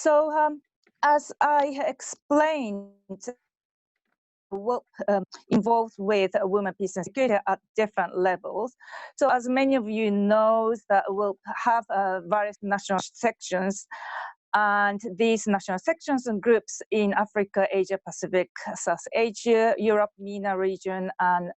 So as I explained, work involved with women, peace and security at different levels. So as many of you know, that we'll have various national sections, and these national sections and groups in Africa, Asia Pacific, South Asia, Europe, MENA region, and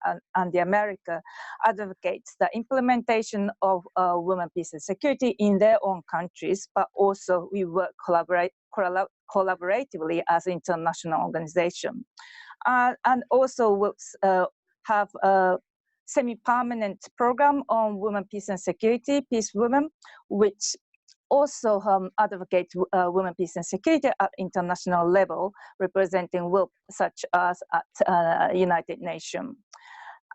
the America advocates the implementation of women, peace and security in their own countries, but also we work collaboratively as an international organization. And also we'll have a semi-permanent program on women, peace and security, Peace Women, which also advocate women, peace and security at international level, representing work such as at United Nations.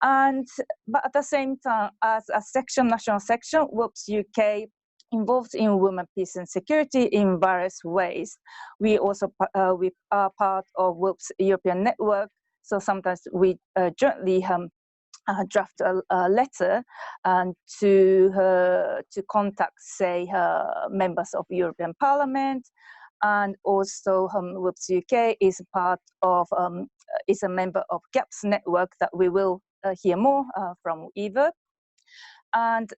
But at the same time, as a national section, WOPS UK involved in women, peace and security in various ways. We also we are part of WOPS European network, so sometimes we jointly draft a letter to contact, say, members of European Parliament, and also WOPS UK is part of is a member of GAPS network that we will hear more from Eva. And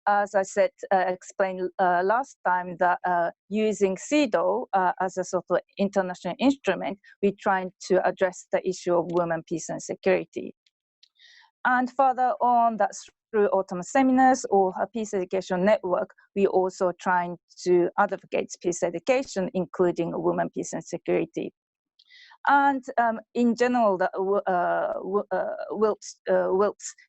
as I said, explained last time, that using CEDAW as a sort of international instrument, we're trying to address the issue of women, peace and security. And further on, that's through autumn seminars or a peace education network, we also trying to advocate peace education, including women, peace and security. And in general, the WILPS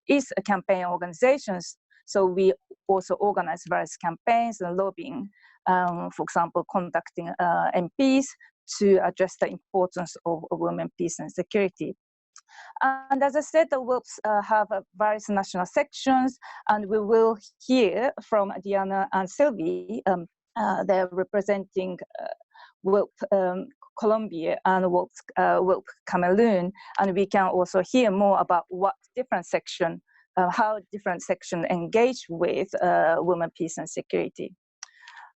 is a campaign organization, so we also organize various campaigns and lobbying, for example, contacting MPs to address the importance of women, peace and security. And as I said, the WILPS have various national sections, and we will hear from Diana and Sylvie. They're representing WILP Colombia and WILP Cameroon, and we can also hear more about what different section, how different sections engage with women, peace and security.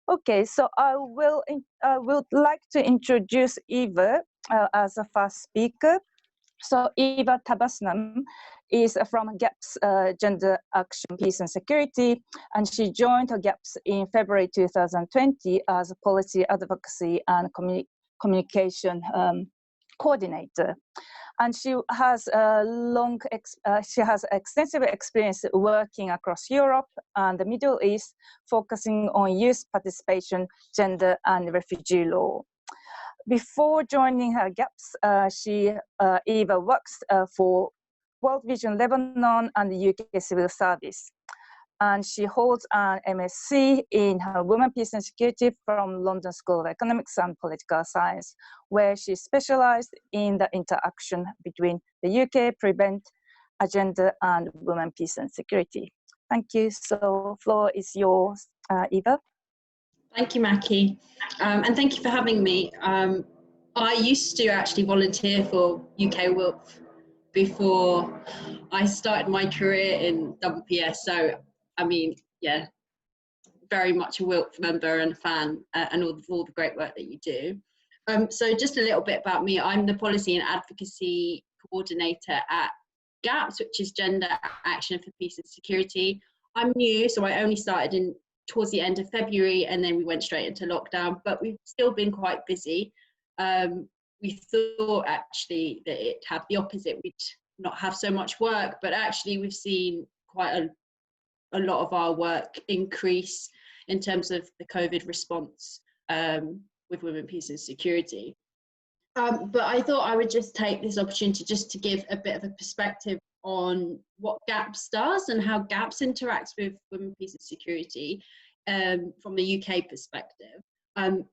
Okay, so I would like to introduce Eva as a first speaker. So Eva Tabasnam is from GAPS Gender Action, Peace and Security, and she joined GAPS in February 2020 as a policy advocacy and communication coordinator. And she has extensive experience working across Europe and the Middle East, focusing on youth participation, gender and refugee law. Before joining her GAPS, Eva works for World Vision Lebanon and the UK Civil Service. And she holds an MSc in Women, Peace and Security from London School of Economics and Political Science, where she specialized in the interaction between the UK Prevent agenda and women, peace and security. Thank you. So floor is yours, Eva. Thank you, Maki, and thank you for having me. I used to actually volunteer for UK WILP before I started my career in WPS, so I mean, yeah, very much a WILP member and a fan, and all the great work that you do. So just a little bit about me. I'm the Policy and Advocacy Coordinator at GAPS, which is Gender Action for Peace and Security. I'm new, so I only started towards the end of February, and then we went straight into lockdown, but we've still been quite busy. We thought actually that it'd have the opposite, we'd not have so much work, but actually we've seen quite a lot of our work increase in terms of the COVID response with women, peace and security. But I thought I would just take this opportunity just to give a bit of a perspective on what GAPS does and how GAPS interacts with women, peace and security from the UK perspective. And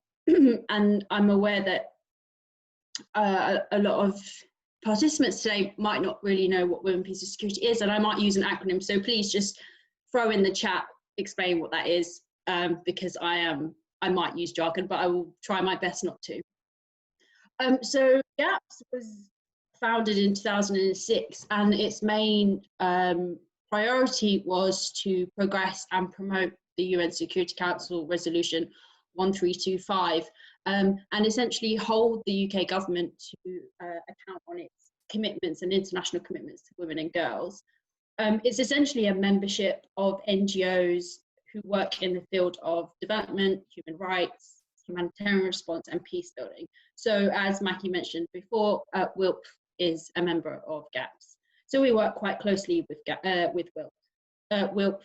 I'm aware that a lot of participants today might not really know what women, peace and security is, and I might use an acronym, so please just throw in the chat, explain what that is, because I might use jargon, but I will try my best not to. So GAPS was founded in 2006, and its main priority was to progress and promote the UN Security Council Resolution 1325, and essentially hold the UK government to account on its commitments and international commitments to women and girls. It's essentially a membership of NGOs who work in the field of development, human rights, humanitarian response, and peace building. So as Mackie mentioned before, WILP is a member of GAPS. So we work quite closely with WILP, WILP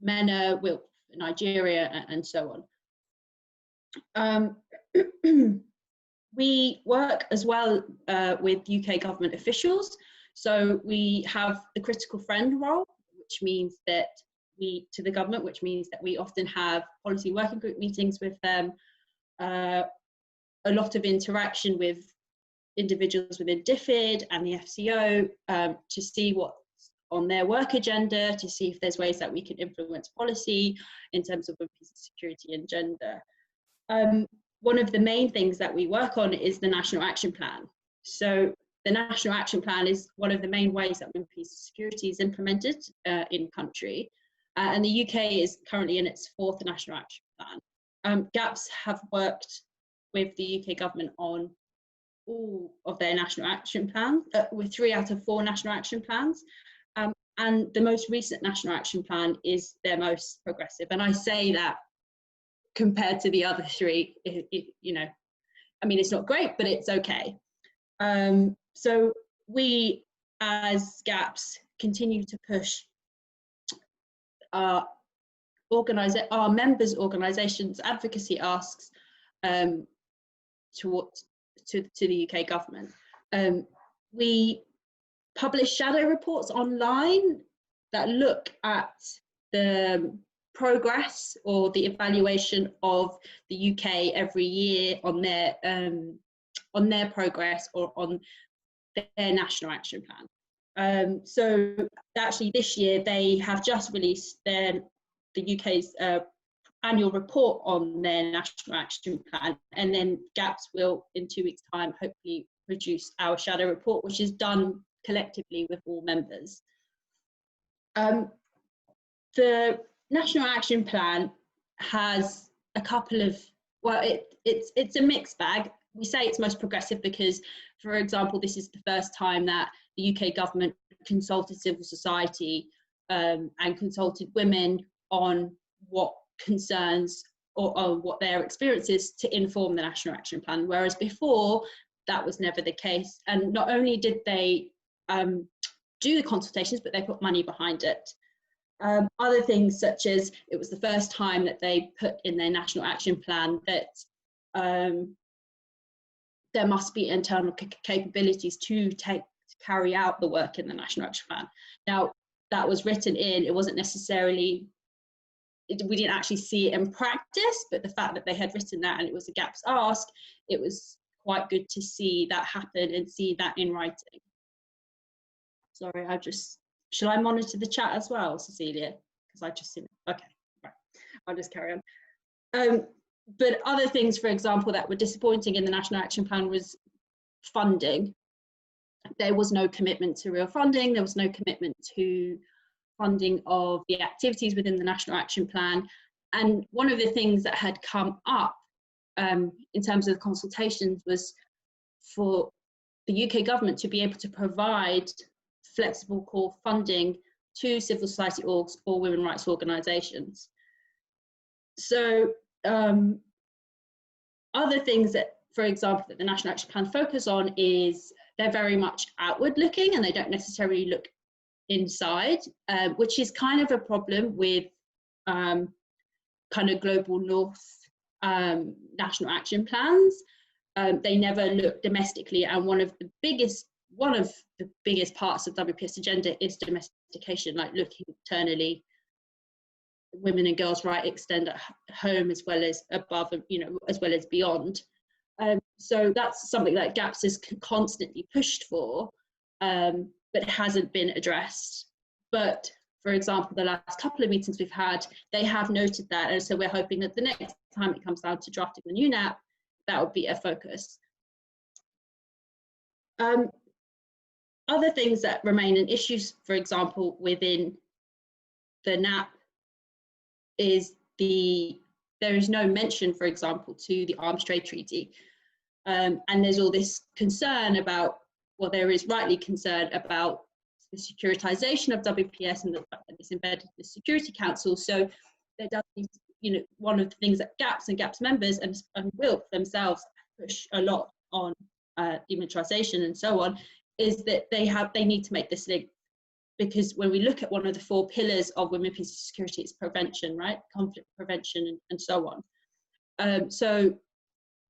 MENA, WILP Nigeria, and so on. We work as well with UK government officials. So we have the critical friend role, which means that to the government, which means that we often have policy working group meetings with them, a lot of interaction with individuals within DFID and the FCO to see what's on their work agenda, to see if there's ways that we can influence policy in terms of peace, security and gender. One of the main things that we work on is the National Action Plan. So the National Action Plan is one of the main ways that women, peace and security is implemented in country. And the UK is currently in its 4th National Action Plan. GAPS have worked with the UK government on all of their National Action Plans, with 3 out of 4 National Action Plans. And the most recent National Action Plan is their most progressive. And I say that compared to the other 3, you know, I mean, it's not great, but it's okay. So we, as GAPS, continue to push our members' organisations' advocacy asks to the UK government. We publish shadow reports online that look at the progress or the evaluation of the UK every year on their progress or on their National Action Plan. So actually this year they have just released the UK's annual report on their National Action Plan, and then GAPS will in 2 weeks' time hopefully produce our shadow report, which is done collectively with all members. The National Action Plan has a couple of, well, it's a mixed bag. We say it's most progressive because, for example, this is the first time that the UK government consulted civil society and consulted women on what concerns or what their experience is to inform the National Action Plan, whereas before that was never the case. And not only did they do the consultations, but they put money behind it. Other things such as it was the first time that they put in their National Action Plan that there must be internal capabilities to carry out the work in the National Action Plan. Now, that was written in, it wasn't necessarily, we didn't actually see it in practice, but the fact that they had written that and it was a GAPS ask, it was quite good to see that happen and see that in writing. Sorry, shall I monitor the chat as well, Cecilia? Because I just seen it. Okay, right. I'll just carry on. But other things, for example, that were disappointing in the National Action Plan was funding. There was no commitment to real funding. There was no commitment to funding of the activities within the National Action Plan. And one of the things that had come up in terms of the consultations was for the UK government to be able to provide flexible core funding to civil society orgs or women rights organisations. So other things that, for example, that the National Action Plan focus on is they're very much outward looking and they don't necessarily look inside, which is kind of a problem with kind of global north national action plans. They never look domestically, and one of the biggest parts of WPS agenda is domestication, like looking internally. Women and girls' rights extend at home as well as above, as well as beyond. So that's something that GAPS has constantly pushed for, but hasn't been addressed. But for example, the last couple of meetings we've had, they have noted that, and so we're hoping that the next time it comes down to drafting the new NAP, that would be a focus. Other things that remain an issue, for example, within the NAP is there there is no mention, for example, to the Arms Trade Treaty. And there's all this concern about, well, there is rightly concern about the securitization of WPS and the fact that it's embedded in the Security Council. So there does need to, you know, one of the things that GAPS and GAPS members and WILP themselves push a lot on demilitarization and so on, is that they need to make this link. Because when we look at one of the 4 pillars of women, peace and security, it's prevention, right? Conflict prevention and so on. So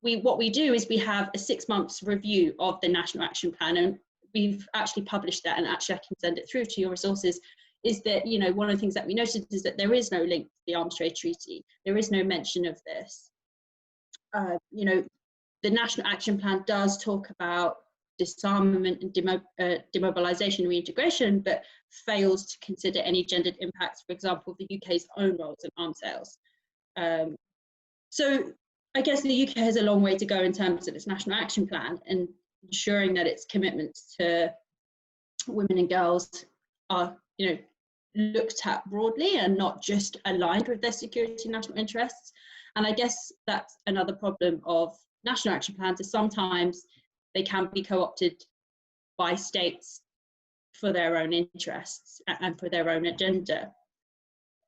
what we do is we have a 6 months review of the National Action Plan, and we've actually published that, and actually I can send it through to your resources, is that, you know, one of the things that we noticed is that there is no link to the Arms Trade Treaty. There is no mention of this. You know, the National Action Plan does talk about disarmament and demobilization and reintegration, but fails to consider any gendered impacts, for example, of the UK's own roles in arms sales. So I guess the UK has a long way to go in terms of its National Action Plan and ensuring that its commitments to women and girls are, you know, looked at broadly and not just aligned with their security and national interests. And I guess that's another problem of national action plans, is sometimes they can be co-opted by states for their own interests and for their own agenda.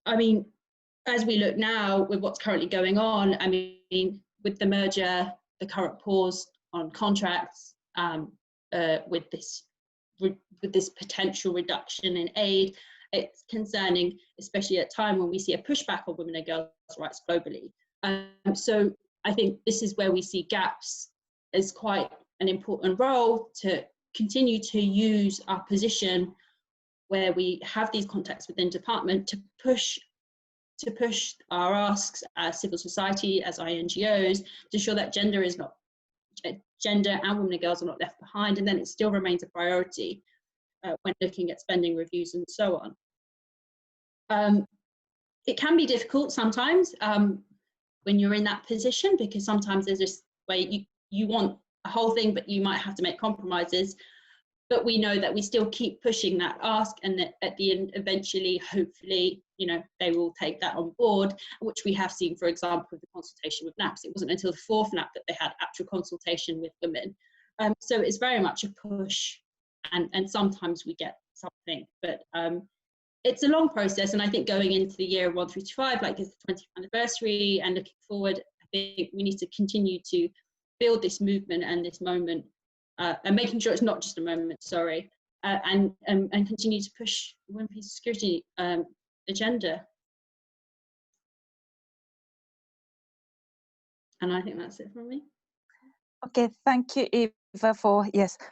I mean, as we look now with what's currently going on, I mean, with the merger, the current pause on contracts, with this potential reduction in aid, it's concerning, especially at a time when we see a pushback on women and girls' rights globally. So I think this is where we see GAPS as quite an important role to continue to use our position where we have these contacts within department to push our asks as civil society, as INGOs, to ensure that gender and women and girls are not left behind, and then it still remains a priority when looking at spending reviews and so on. It can be difficult sometimes when you're in that position, because sometimes there's this way you want a whole thing, but you might have to make compromises. But we know that we still keep pushing that ask, and that at the end, eventually, hopefully, you know, they will take that on board, which we have seen, for example, with the consultation with NAPs. It wasn't until the 4th NAP that they had actual consultation with women. So it's very much a push, and sometimes we get something, but it's a long process. And I think going into the year 1325, like it's the 20th anniversary, and looking forward, I think we need to continue to build this movement and this moment, and making sure it's not just a moment, and continue to push the women, peace and security agenda. And I think that's it from me. Okay, thank you, Eva, for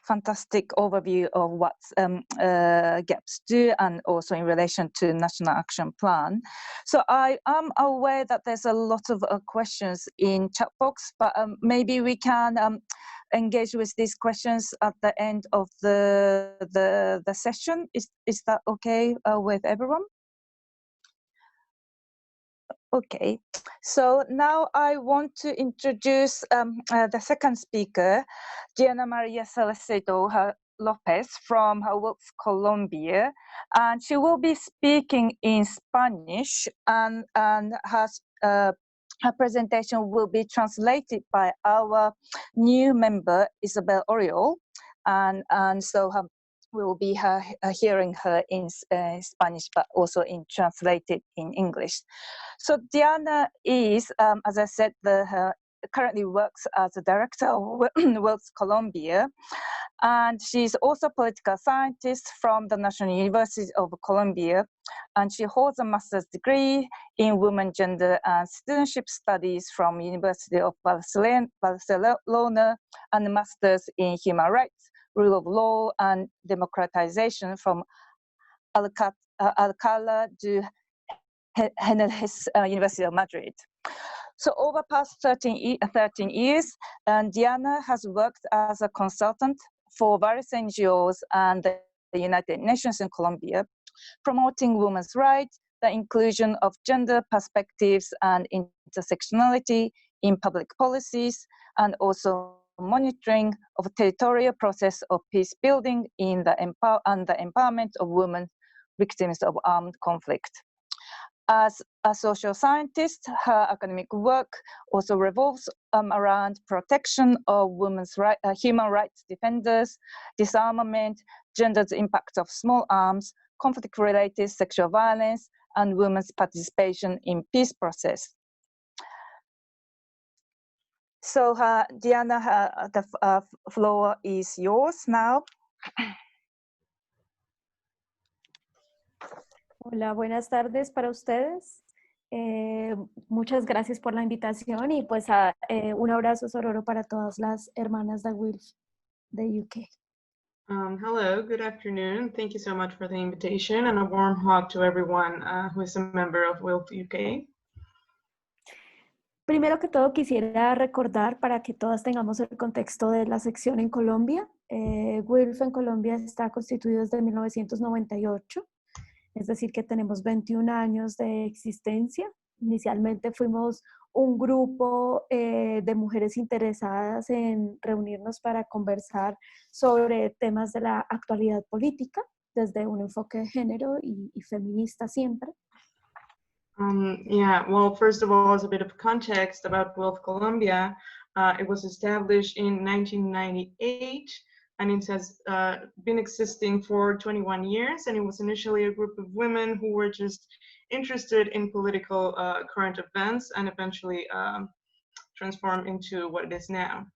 fantastic overview of what GAPS do, and also in relation to National Action Plan. So I am aware that there's a lot of questions in chat box, but maybe we can engage with these questions at the end of the session. Is that okay with everyone? Okay, so now I want to introduce the second speaker, Diana Maria Salacedo Lopez from Colombia, and she will be speaking in Spanish, and her presentation will be translated by our new member, Isabel Oriol, and so we will be hearing her in Spanish, but also translated in English. So Diana is, as I said, currently works as a director of Works Colombia, and she's also a political scientist from the National University of Colombia, and she holds a master's degree in women, gender, and citizenship studies from University of Barcelona, and a master's in human rights, rule of law, and democratization from Alcalá de Henares University of Madrid. So over past 13 years, Diana has worked as a consultant for various NGOs and the United Nations in Colombia, promoting women's rights, the inclusion of gender perspectives and intersectionality in public policies, and also monitoring of territorial process of peace building and the empowerment of women victims of armed conflict. As a social scientist, her academic work also revolves around protection of women's human rights defenders, disarmament, gender's impact of small arms, conflict-related sexual violence, and women's participation in peace process. So, Diana, the floor is yours now. Hola, buenas tardes para ustedes. Muchas gracias por la invitación y pues un abrazo sororo para todas las hermanas de WILF de UK. Hello, good afternoon. Thank you so much for the invitation and a warm hug to everyone who is a member of WILF UK. Primero que todo quisiera recordar para que todas tengamos el contexto de la sección en Colombia. WILF en Colombia está constituido desde 1998, es decir que tenemos 21 años de existencia. Inicialmente fuimos un grupo de mujeres interesadas en reunirnos para conversar sobre temas de la actualidad política desde un enfoque de género y feminista siempre. Yeah, well, first of all, as a bit of context about WILF Colombia, it was established in 1998 and it has been existing for 21 years, and it was initially a group of women who were just interested in political current events and eventually transformed into what it is now.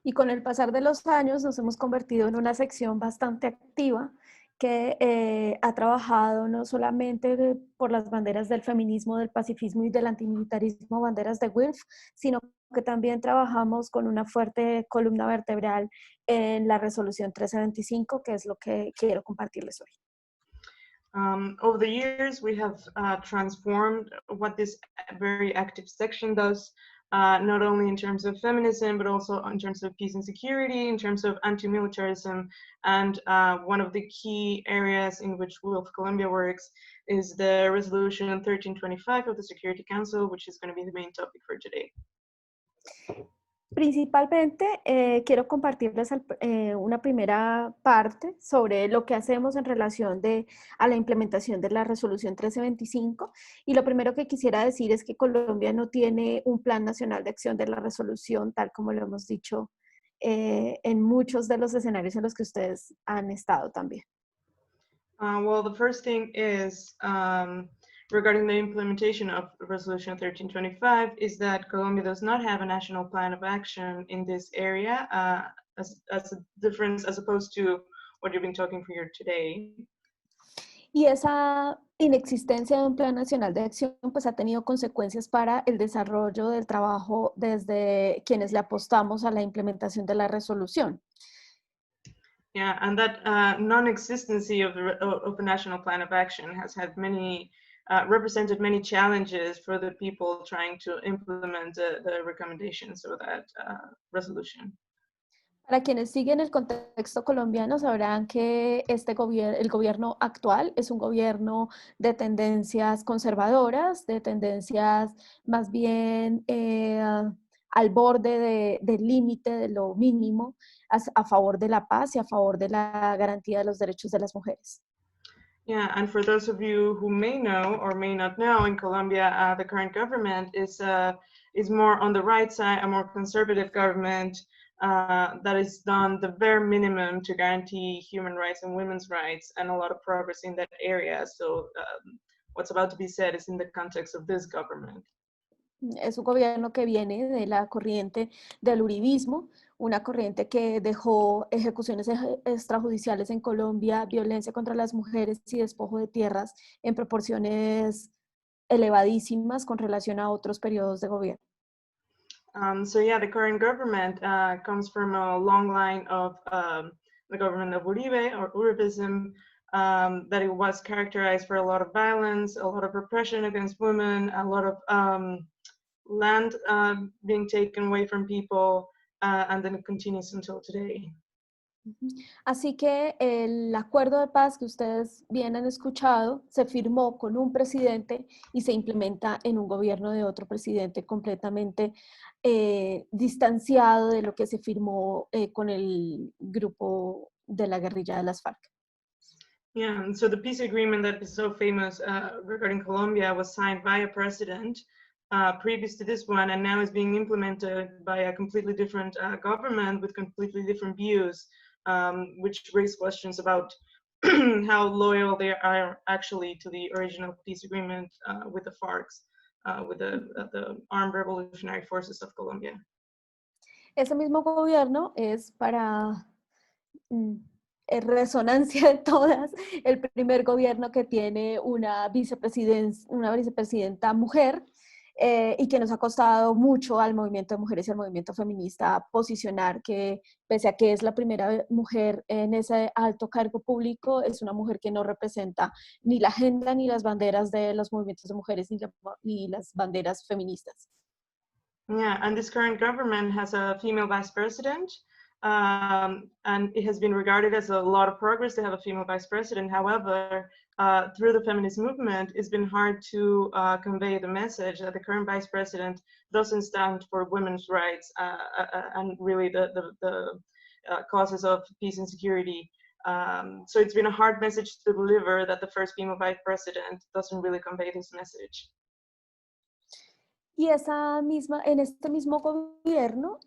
Y con el pasar de los años nos hemos convertido en una sección bastante activa que ha trabajado no solamente por las banderas del feminismo, del pacifismo y del antimilitarismo, banderas de WILF, sino que también trabajamos con una fuerte columna vertebral en la resolución 1325, que es lo que quiero compartirles hoy. Over the years, we have transformed what this very active section does, not only in terms of feminism, but also in terms of peace and security, in terms of anti-militarism. And one of the key areas in which WILF Colombia works is the resolution 1325 of the Security Council, which is going to be the main topic for today. Principalmente quiero compartirles una primera parte sobre lo que hacemos en relación a la implementación de la resolución 1325, y lo primero que quisiera decir es que Colombia no tiene un plan nacional de acción de la resolución, tal como lo hemos dicho en muchos de los escenarios en los que ustedes han estado también. Well, the first thing is regarding the implementation of Resolution 1325 is that Colombia does not have a national plan of action in this area, as a difference as opposed to what you've been talking for here today. Y esa inexistencia de un plan nacional de acción pues ha tenido consecuencias para el desarrollo del trabajo desde quienes le apostamos a la implementación de la resolución. Yeah, and that non-existency of a national plan of action has had represented many challenges for the people trying to implement the recommendations of that resolution. Para quienes siguen el contexto colombiano sabrán que el gobierno actual es un gobierno de tendencias conservadoras, de tendencias más bien al borde del límite de lo mínimo a favor de la paz y a favor de la garantía de los derechos de las mujeres. Yeah, and for those of you who may know or may not know, in Colombia, the current government is more on the right side, a more conservative government that has done the bare minimum to guarantee human rights and women's rights, and a lot of progress in that area. So what's about to be said is in the context of this government. Es un gobierno que viene de la corriente del uribismo, una corriente que dejó ejecuciones extrajudiciales en Colombia, violencia contra las mujeres y despojo de tierras en proporciones elevadísimas con relación a otros periodos de gobierno. So yeah, the current government comes from a long line of the government of Uribe or Uribism, that it was characterized for a lot of violence, a lot of repression against women, a lot of land being taken away from people, and then it continues until today. Así que el acuerdo de paz que ustedes bien han escuchado se firmó con un presidente y se implementa en un gobierno de otro presidente completamente distanciado de lo que se firmó con el grupo de la guerrilla de las FARC. Yeah, and so the peace agreement that is so famous regarding Colombia was signed by a president previous to this one, and now is being implemented by a completely different government with completely different views, which raise questions about how loyal they are actually to the original peace agreement with the FARC, with the Armed Revolutionary Forces of Colombia. Ese mismo gobierno es en resonancia de todas, el primer gobierno que tiene una vicepresidenta mujer y que nos ha costado mucho al movimiento de mujeres y al movimiento feminista posicionar que, pese a que es la primera mujer en ese alto cargo público, es una mujer que no representa ni la agenda ni las banderas de los movimientos de mujeres ni las banderas feministas. Yeah, and this current government has a female vice president, and it has been regarded as a lot of progress to have a female vice president. However, through the feminist movement, it's been hard to convey the message that the current vice president doesn't stand for women's rights and really the causes of peace and security. So it's been a hard message to deliver that the first female vice president doesn't really convey this message. Y en este mismo gobierno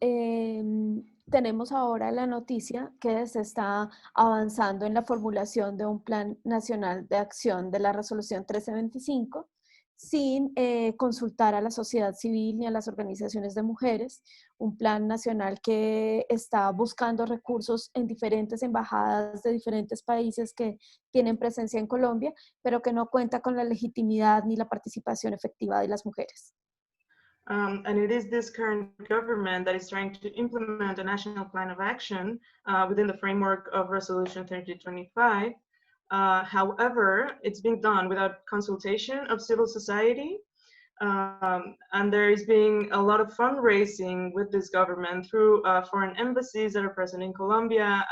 tenemos ahora la noticia que se está avanzando en la formulación de un plan nacional de acción de la resolución 1325 sin consultar a la sociedad civil ni a las organizaciones de mujeres, un plan nacional que está buscando recursos en diferentes embajadas de diferentes países que tienen presencia en Colombia, pero que no cuenta con la legitimidad ni la participación efectiva de las mujeres. And it is this current government that is trying to implement a national plan of action within the framework of Resolution 3025. However, it's being done without consultation of civil society. And there is being a lot of fundraising with this government through foreign embassies that are present in Colombia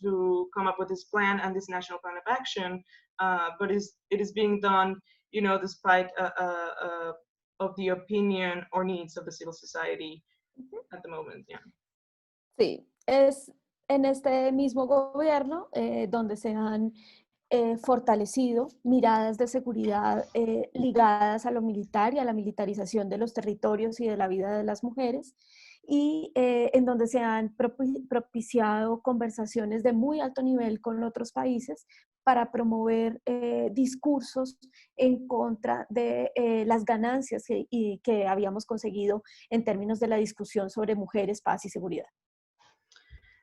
to come up with this plan and this national plan of action. But it is being done, you know, despite of the opinion or needs of the civil society at the moment. Yeah. Sí, es en este mismo gobierno donde se han fortalecido miradas de seguridad ligadas a lo militar y a la militarización de los territorios y de la vida de las mujeres, y en donde se han propiciado conversaciones de muy alto nivel con otros países para promover discursos en contra de las ganancias que habíamos conseguido en términos de la discusión sobre mujeres, paz y seguridad.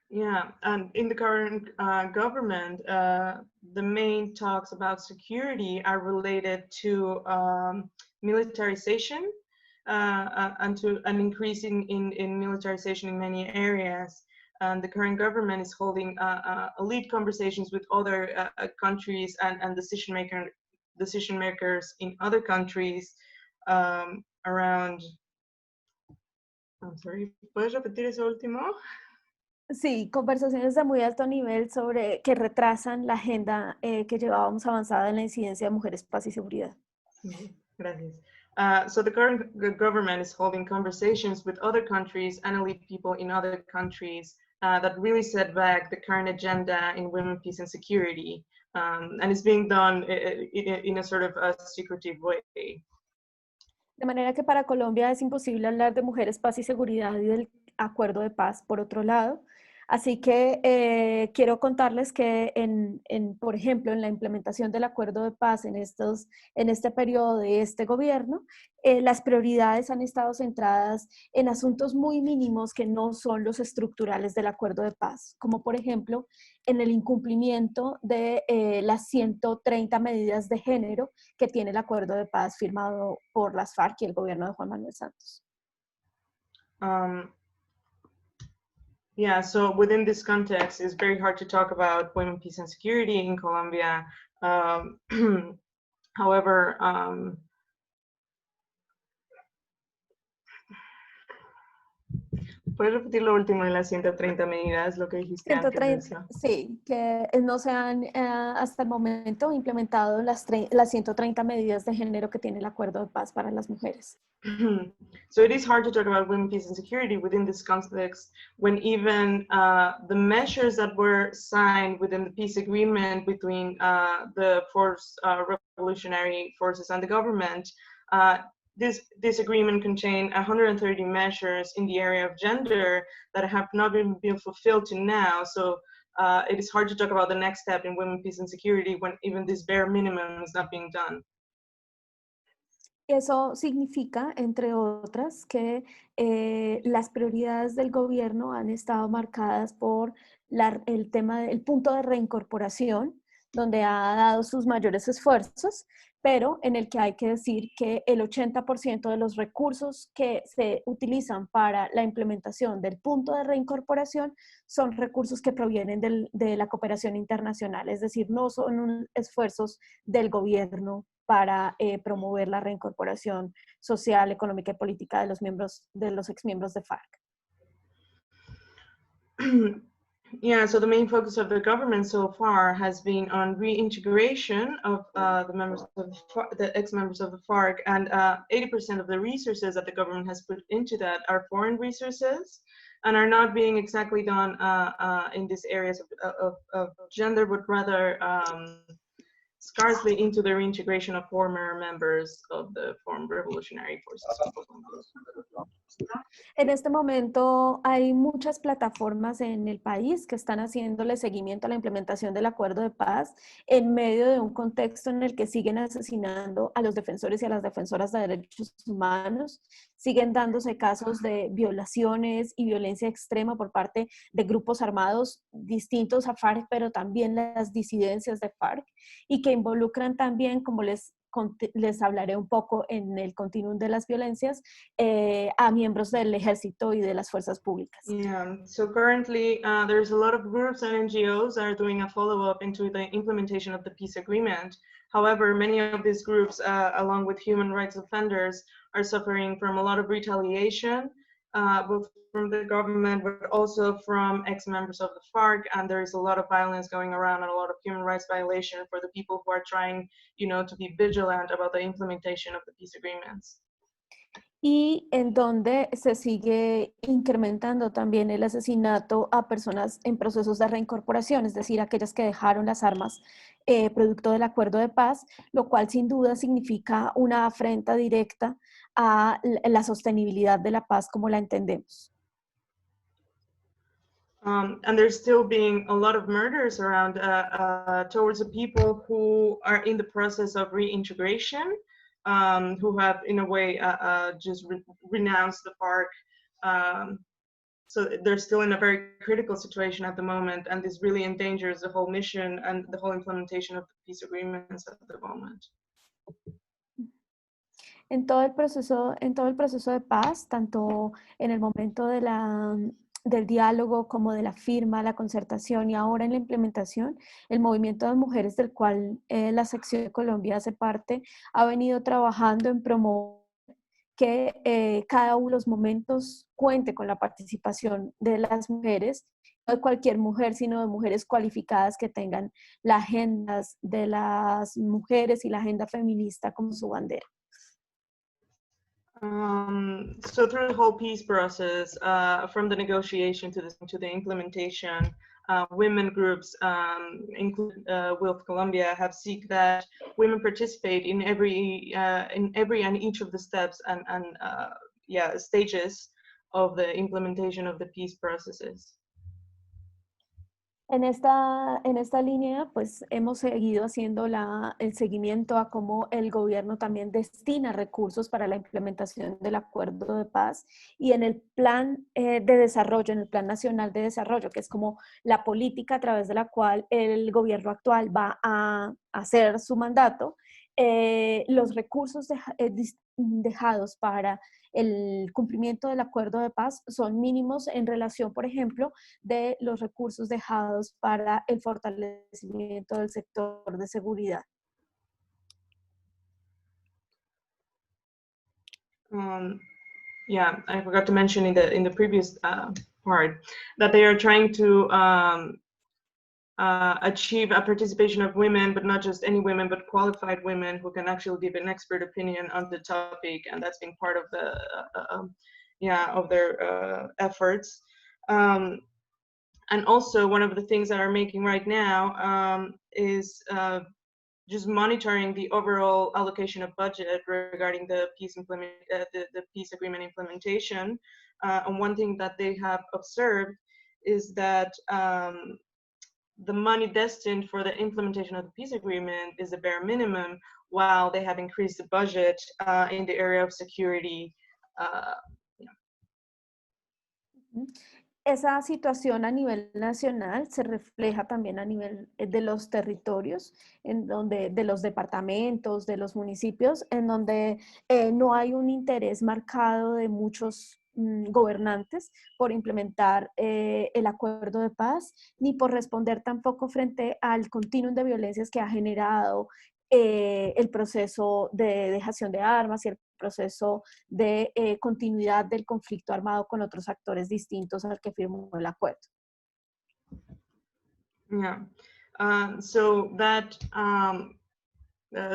Yeah, and in the current government, the main talks about security are related to militarization and to an increase in militarization in many areas. And the current government is holding elite conversations with other countries and decision makers in other countries around. I'm sorry, ¿puedes repetir eso último? Sí, conversaciones de muy alto nivel sobre que retrasan la agenda que llevábamos avanzada en la incidencia de mujeres, paz y seguridad. Gracias. So the current government is holding conversations with other countries and elite people in other countries that really set back the current agenda in women, peace and security. And it's being done in a sort of a secretive way. De manera que para Colombia es imposible hablar de mujeres, paz y seguridad y del acuerdo de paz, por otro lado. Así que quiero contarles que, por ejemplo, en la implementación del acuerdo de paz en este periodo de este gobierno, las prioridades han estado centradas en asuntos muy mínimos que no son los estructurales del acuerdo de paz, como por ejemplo en el incumplimiento de las 130 medidas de género que tiene el acuerdo de paz firmado por las FARC y el gobierno de Juan Manuel Santos. Yeah, so within this context, it's very hard to talk about women, peace, and security in Colombia. However, ¿Puedes repetir lo último de las 130 medidas, lo que dijiste antes de 130, eso? sí, que no se han hasta el momento implementado las 130 medidas de género que tiene el Acuerdo de Paz para las mujeres. So it is hard to talk about women, peace, and security within this context when even the measures that were signed within the peace agreement between the revolutionary forces and the government, this agreement contained 130 measures in the area of gender that have not been fulfilled to now. So it is hard to talk about the next step in women, peace, and security when even this bare minimum is not being done. Eso significa, entre otras, que las prioridades del gobierno han estado marcadas por el tema del punto de reincorporación, donde ha dado sus mayores esfuerzos, pero en el que hay que decir que el 80% de los recursos que se utilizan para la implementación del punto de reincorporación son recursos que provienen de la cooperación internacional, es decir, no son esfuerzos del gobierno para promover la reincorporación social, económica y política de los exmiembros de FARC. Yeah, so the main focus of the government so far has been on reintegration of the members of the ex-members of the FARC, and 80% of the resources that the government has put into that are foreign resources and are not being exactly done in these areas of gender, but rather scarcely into the reintegration of former members of the former revolutionary forces. En este momento hay muchas plataformas en el país que están haciéndole seguimiento a la implementación del acuerdo de paz en medio de un contexto en el que siguen asesinando a los defensores y a las defensoras de derechos humanos, siguen dándose casos de violaciones y violencia extrema por parte de grupos armados distintos a FARC, pero también las disidencias de FARC, y que involucran también, como les hablaré un poco en el continuum de las violencias, a miembros del ejército y de las fuerzas públicas. Yeah, so currently there's a lot of groups and NGOs that are doing a follow-up into the implementation of the peace agreement. However, many of these groups, along with human rights offenders, are suffering from a lot of retaliation, both from the government, but also from ex-members of the FARC, and there is a lot of violence going around and a lot of human rights violation for the people who are trying, to be vigilant about the implementation of the peace agreements. Y en donde se sigue incrementando también el asesinato a personas en procesos de reincorporación, es decir, aquellas que dejaron las armas producto del acuerdo de paz, lo cual sin duda significa una afrenta directa a la sostenibilidad de la paz como la entendemos. And there's still being a lot of murders around towards the people who are in the process of reintegration, who have, in a way, just renounced the FARC. So they're still in a very critical situation at the moment, and this really endangers the whole mission and the whole implementation of the peace agreements at the moment. En todo el proceso de paz, tanto en el momento del diálogo como de la firma, la concertación y ahora en la implementación, el movimiento de mujeres del cual la sección de Colombia hace parte ha venido trabajando en promover que cada uno de los momentos cuente con la participación de las mujeres, no de cualquier mujer, sino de mujeres cualificadas que tengan las agendas de las mujeres y la agenda feminista como su bandera. So through the whole peace process, from the negotiation to the implementation, women groups, including WILF Colombia, have seek that women participate in every and each of the steps and stages of the implementation of the peace processes. En esta línea, pues hemos seguido haciendo el seguimiento a cómo el gobierno también destina recursos para la implementación del acuerdo de paz y en el plan de desarrollo, en el plan nacional de desarrollo, que es como la política a través de la cual el gobierno actual va a hacer su mandato, los recursos dejados para el cumplimiento del acuerdo de paz son mínimos en relación, por ejemplo, de los recursos dejados para el fortalecimiento del sector de seguridad. yeah, I forgot to mention in the previous part that they are trying to achieve a participation of women, but not just any women, but qualified women who can actually give an expert opinion on the topic, and that's been part of the of their efforts. And also, one of the things that are making right now is just monitoring the overall allocation of budget regarding the peace the peace agreement implementation. And one thing that they have observed is that the money destined for the implementation of the peace agreement is the bare minimum, while they have increased the budget in the area of security. Esa situación a nivel nacional se refleja también a nivel de los territorios, en donde, de los departamentos, de los municipios, en donde no hay un interés marcado de muchos gobernantes por implementar el acuerdo de paz, ni por responder tampoco frente al continuum de violencias que ha generado el proceso de dejación de armas y el proceso de continuidad del conflicto armado con otros actores distintos al que firmó el acuerdo. Yeah, so that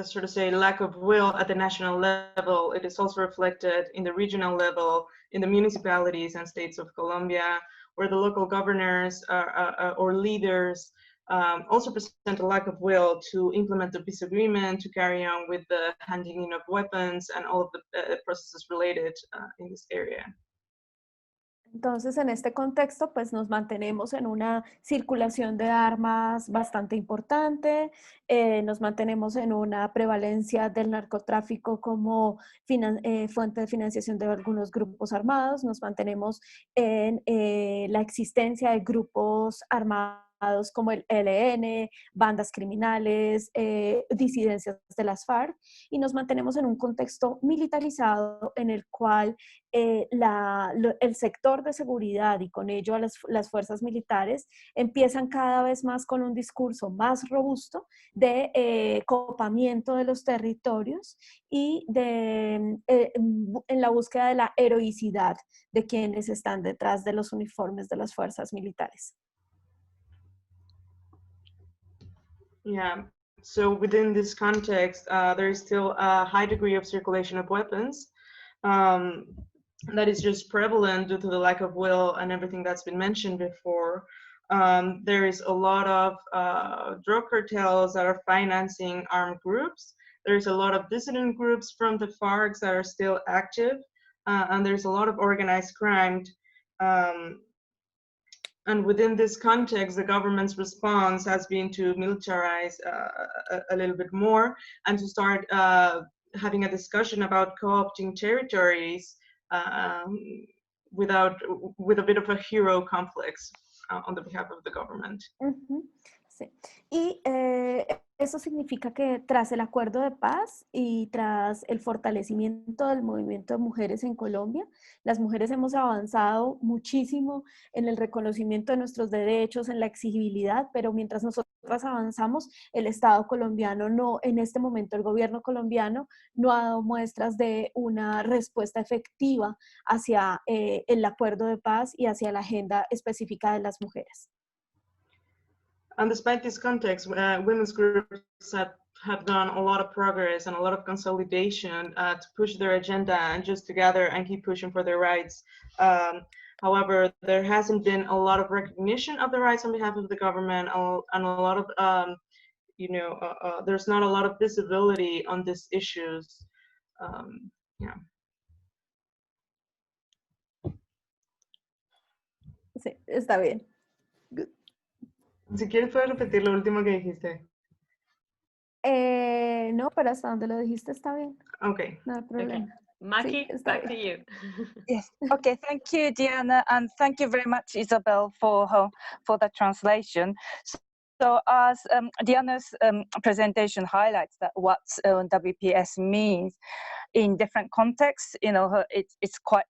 sort of say lack of will at the national level, it is also reflected in the regional level, in the municipalities and states of Colombia, where the local governors or leaders also present a lack of will to implement the peace agreement, to carry on with the handing in of weapons and all of the processes related in this area. Entonces, en este contexto, pues nos mantenemos en una circulación de armas bastante importante, nos mantenemos en una prevalencia del narcotráfico como fuente de financiación de algunos grupos armados, nos mantenemos en la existencia de grupos armados como el ELN, bandas criminales, disidencias de las FARC, y nos mantenemos en un contexto militarizado en el cual el sector de seguridad y con ello las fuerzas militares empiezan cada vez más con un discurso más robusto de copamiento de los territorios y en la búsqueda de la heroicidad de quienes están detrás de los uniformes de las fuerzas militares. Yeah, so within this context, there is still a high degree of circulation of weapons that is just prevalent due to the lack of will and everything that's been mentioned before. There is a lot of drug cartels that are financing armed groups. There's a lot of dissident groups from the FARC that are still active, and there's a lot of organized crime. And within this context, the government's response has been to militarize a little bit more and to start having a discussion about co-opting territories with a bit of a hero complex on the behalf of the government. Sí. Y eso significa que tras el acuerdo de paz y tras el fortalecimiento del movimiento de mujeres en Colombia, las mujeres hemos avanzado muchísimo en el reconocimiento de nuestros derechos, en la exigibilidad, pero mientras nosotras avanzamos, el Estado colombiano no, en este momento el gobierno colombiano no ha dado muestras de una respuesta efectiva hacia el acuerdo de paz y hacia la agenda específica de las mujeres. And despite this context, women's groups have done a lot of progress and a lot of consolidation to push their agenda and just to gather and keep pushing for their rights. However, there hasn't been a lot of recognition of the rights on behalf of the government, and a lot of, there's not a lot of visibility on these issues. Yeah. Sí, está bien. Good. Si quieres, puedes repetir lo último que dijiste. No, pero hasta donde lo dijiste está bien. Okay. No hay problema. Okay. Maki, Sí, back to you. Yes. Okay. Thank you, Diana, and thank you very much, Isabel, for the translation. So as Diana's presentation highlights that what WPS means in different contexts, it's quite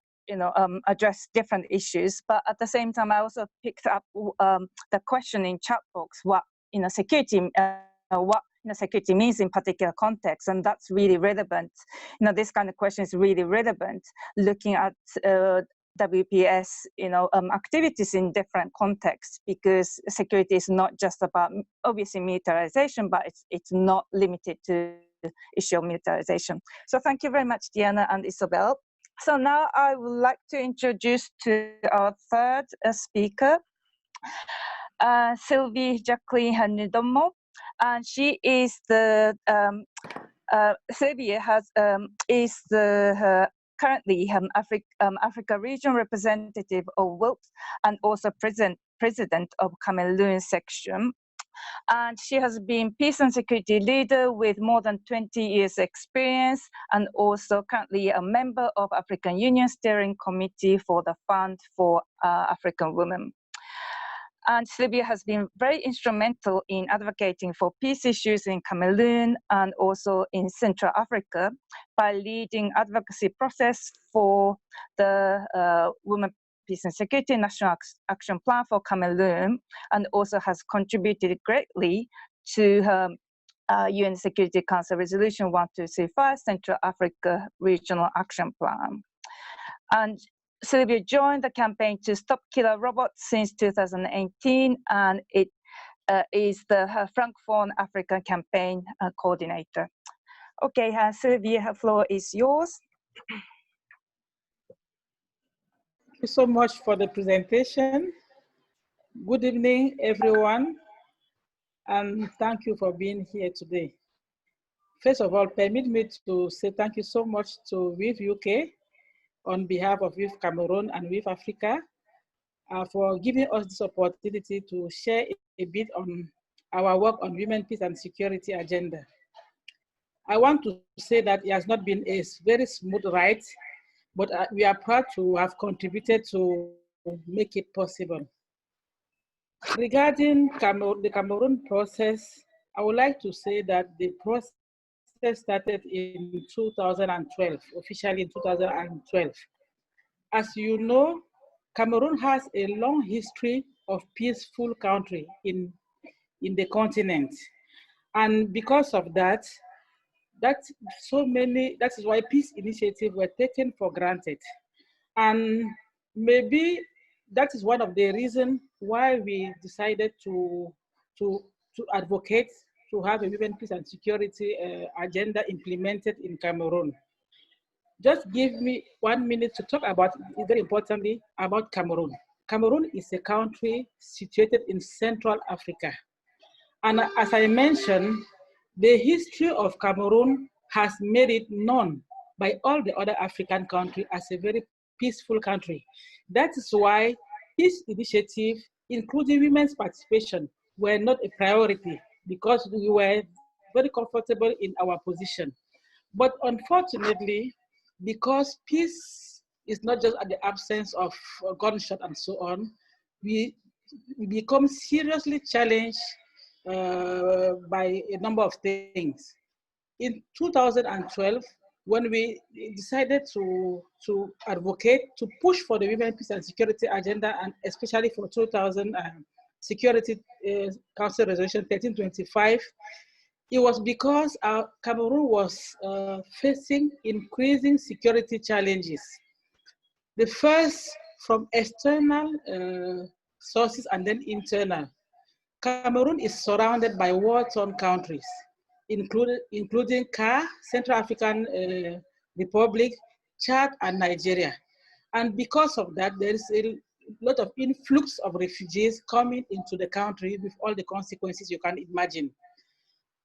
address different issues, but at the same time I also picked up the question in chat box, what security, what security means in particular context, and that's really relevant. This kind of question is really relevant, looking at WPS, activities in different contexts, because security is not just about obviously militarization, but it's not limited to the issue of militarization. So thank you very much, Diana and Isabel. So now I would like to introduce to our third speaker, Sylvie Jacqueline Nidomo, and she is the Sylvie is the currently Africa region representative of WILP and also president of Cameroon section. And she has been peace and security leader with more than 20 years experience, and also currently a member of African Union Steering Committee for the Fund for African Women. And Sylvia has been very instrumental in advocating for peace issues in Cameroon and also in Central Africa by leading advocacy process for the Women, Peace and Security National Action Plan for Cameroon, and also has contributed greatly to UN Security Council Resolution 1235, Central Africa Regional Action Plan. And Sylvia joined the campaign to stop killer robots since 2018, and it is the Francophone African campaign coordinator. Okay, Sylvia, the floor is yours. Thank you so much for the presentation. Good evening, everyone, and thank you for being here today. First of all, permit me to say thank you so much to WIF UK on behalf of WIF Cameroon and WIF Africa for giving us this opportunity to share a bit on our work on women, peace and security agenda. I want to say that it has not been a very smooth ride, but we are proud to have contributed to make it possible. Regarding the Cameroon process, I would like to say that the process started in 2012, officially in 2012. As you know, Cameroon has a long history of peaceful country in the continent. And because of that, that is why peace initiatives were taken for granted. And maybe that is one of the reasons why we decided to advocate to have a women, peace and security agenda implemented in Cameroon. Just give me 1 minute to talk about, very importantly, about Cameroon. Cameroon is a country situated in Central Africa. And as I mentioned, the history of Cameroon has made it known by all the other African countries as a very peaceful country. That is why peace initiatives, including women's participation, were not a priority because we were very comfortable in our position. But unfortunately, because peace is not just at the absence of gunshot and so on, we become seriously challenged by a number of things. In 2012, when we decided to advocate, to push for the Women, Peace and Security agenda, and especially for 2000 Security Council Resolution 1325, it was because Cameroon was facing increasing security challenges. The first from external sources and then internal. Cameroon is surrounded by war-torn countries, including Central African Republic, Chad, and Nigeria. And because of that, there is a lot of influx of refugees coming into the country with all the consequences you can imagine.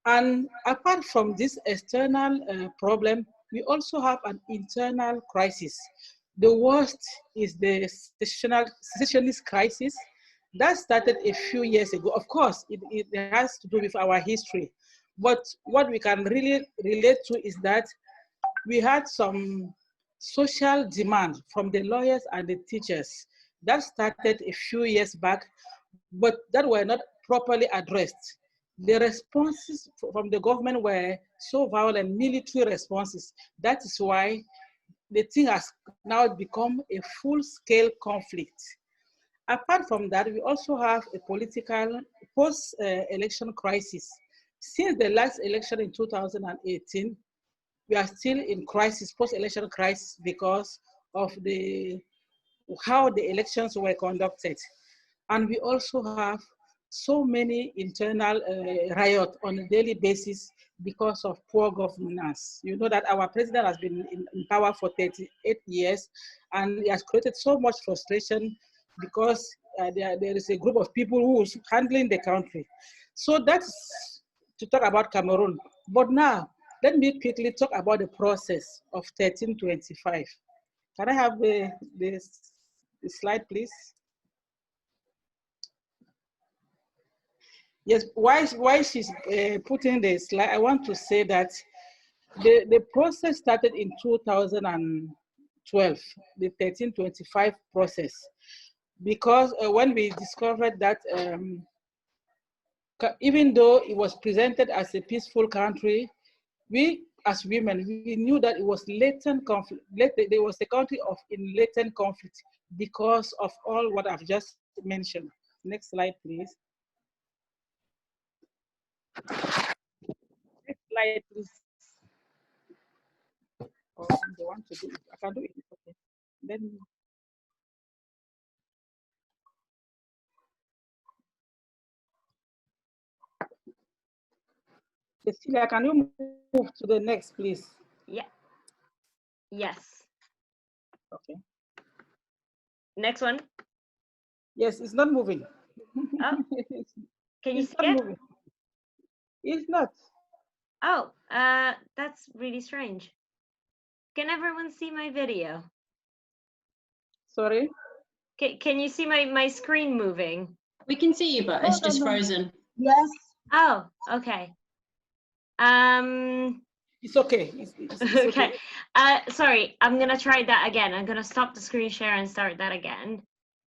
And apart from this external problem, we also have an internal crisis. The worst is the secessionist crisis that started a few years ago. Of course, it has to do with our history. But what we can really relate to is that we had some social demand from the lawyers and the teachers that started a few years back, but that were not properly addressed. The responses from the government were so violent, military responses. That is why the thing has now become a full-scale conflict. Apart from that, we also have a political post-election crisis Since the last election in 2018, we are still in crisis, post-election crisis, because of how the elections were conducted. And we also have so many internal riots on a daily basis because of poor governance. You know that our president has been in power for 38 years, and he has created so much frustration because there is a group of people who is handling the country. So that's to talk about Cameroon. But now, let me quickly talk about the process of 1325. Can I have the slide, please? Yes, why she's putting the slide, I want to say that the process started in 2012, the 1325 process, because when we discovered that even though it was presented as a peaceful country, we as women, we knew that it was latent conflict. There was a country in latent conflict because of all what I've just mentioned. Next slide, please. Next slide, please. Oh, I'm the one to do it. I can do it. Okay. Then. Cecilia, can you move to the next, please? Yeah. Yes. Okay. Next one. Yes, it's not moving. Oh. Can you see not it? Moving. It's not. Oh, that's really strange. Can everyone see my video? Sorry? Can you see my screen moving? We can see you, but it's just frozen. Yes. Oh, okay. It's okay. It's okay. Sorry, I'm gonna try that again. I'm gonna stop the screen share and start that again.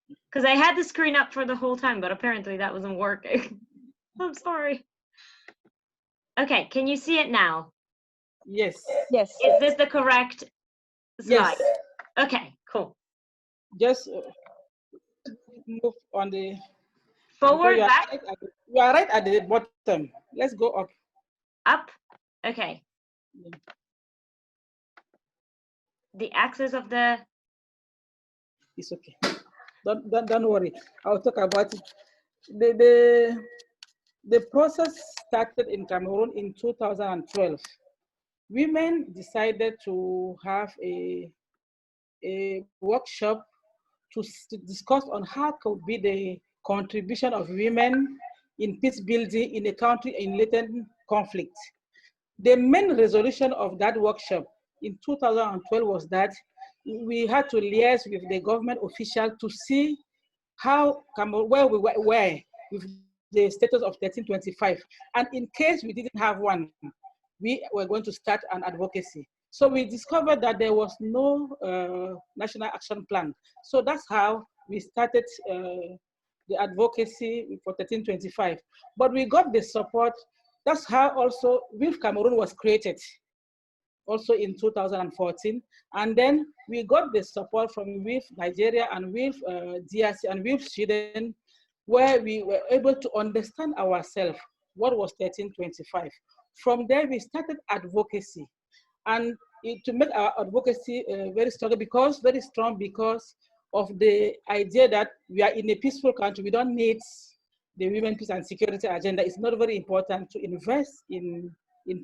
Because I had the screen up for the whole time, but apparently that wasn't working. I'm sorry. Okay, can you see it now? Yes. Yes. Is this the correct slide? Yes. Okay, cool. Just move on the Forward, back? You are right at the bottom. Let's go up. Up? Okay. Yeah. The axis of the... It's okay. Don't worry. I'll talk about it. The process started in Cameroon in 2012. Women decided to have a workshop to discuss on how could be the contribution of women in peace building in a country in latent conflict. The main resolution of that workshop in 2012 was that we had to liaise with the government official to see where we were with the status of 1325. And in case we didn't have one, we were going to start an advocacy. So we discovered that there was no national action plan. So that's how we started the advocacy for 1325. But we got the support. That's how also WILF Cameroon was created, also in 2014. And then we got the support from WILF Nigeria and WILF DRC and WILF Sweden, where we were able to understand ourselves what was 1325. From there, we started advocacy. And to make our advocacy very strong because of the idea that we are in a peaceful country. We don't need the women peace and security agenda. It's not very important to invest in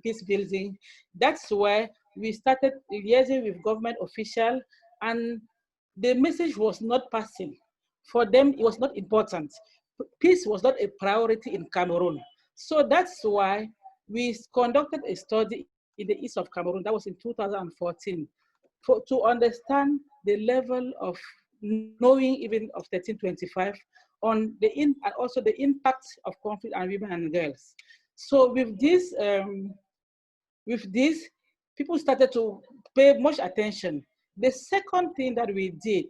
peace building. That's where we started liaising with government officials, and the message was not passing. For them, it was not important. Peace was not a priority in Cameroon. So that's why we conducted a study in the east of Cameroon. That was in 2014, to understand the level of knowing even of 1325 on and also the impact of conflict on women and girls. So with this, people started to pay much attention. The second thing that we did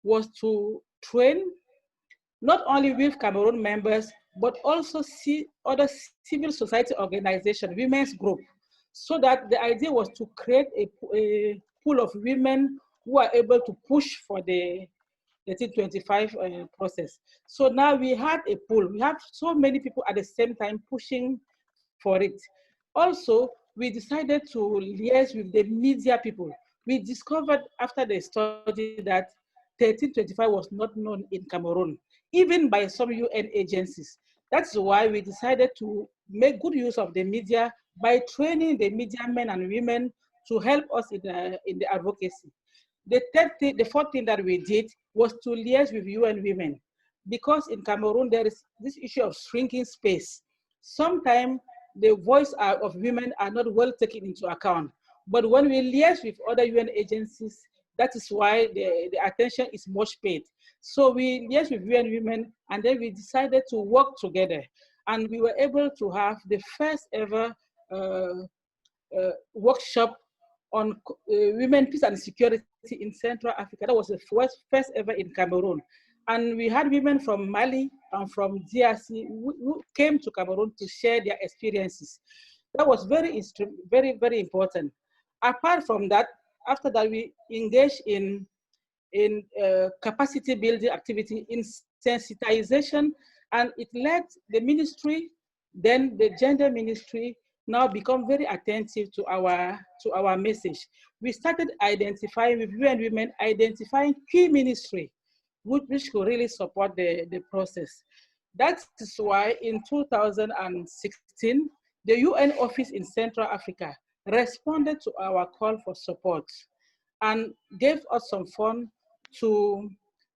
was to train not only with Cameroon members, but also see other civil society organizations, women's group, so that the idea was to create a pool of women who are able to push for the 1325 process. So now we had a pool. We have so many people at the same time pushing for it. Also, we decided to liaise with the media people. We discovered after the study that 1325 was not known in Cameroon, even by some UN agencies. That's why we decided to make good use of the media by training the media men and women to help us in the advocacy. The fourth thing that we did was to liaise with UN women, because in Cameroon there is this issue of shrinking space. Sometimes the voice of women are not well taken into account. But when we liaise with other UN agencies, that is why the attention is much paid. So we liaise with UN women, and then we decided to work together. And we were able to have the first ever workshop on women, peace and security in Central Africa. That was the first ever in Cameroon. And we had women from Mali and from DRC who came to Cameroon to share their experiences. That was very, very important. Apart from that, after that, we engaged in capacity building activity, in sensitization, and it led the ministry, then the gender ministry, now become very attentive to our message. We started identifying with UN women, identifying key ministry, which could really support the process. That is why in 2016, the UN office in Central Africa responded to our call for support and gave us some funds to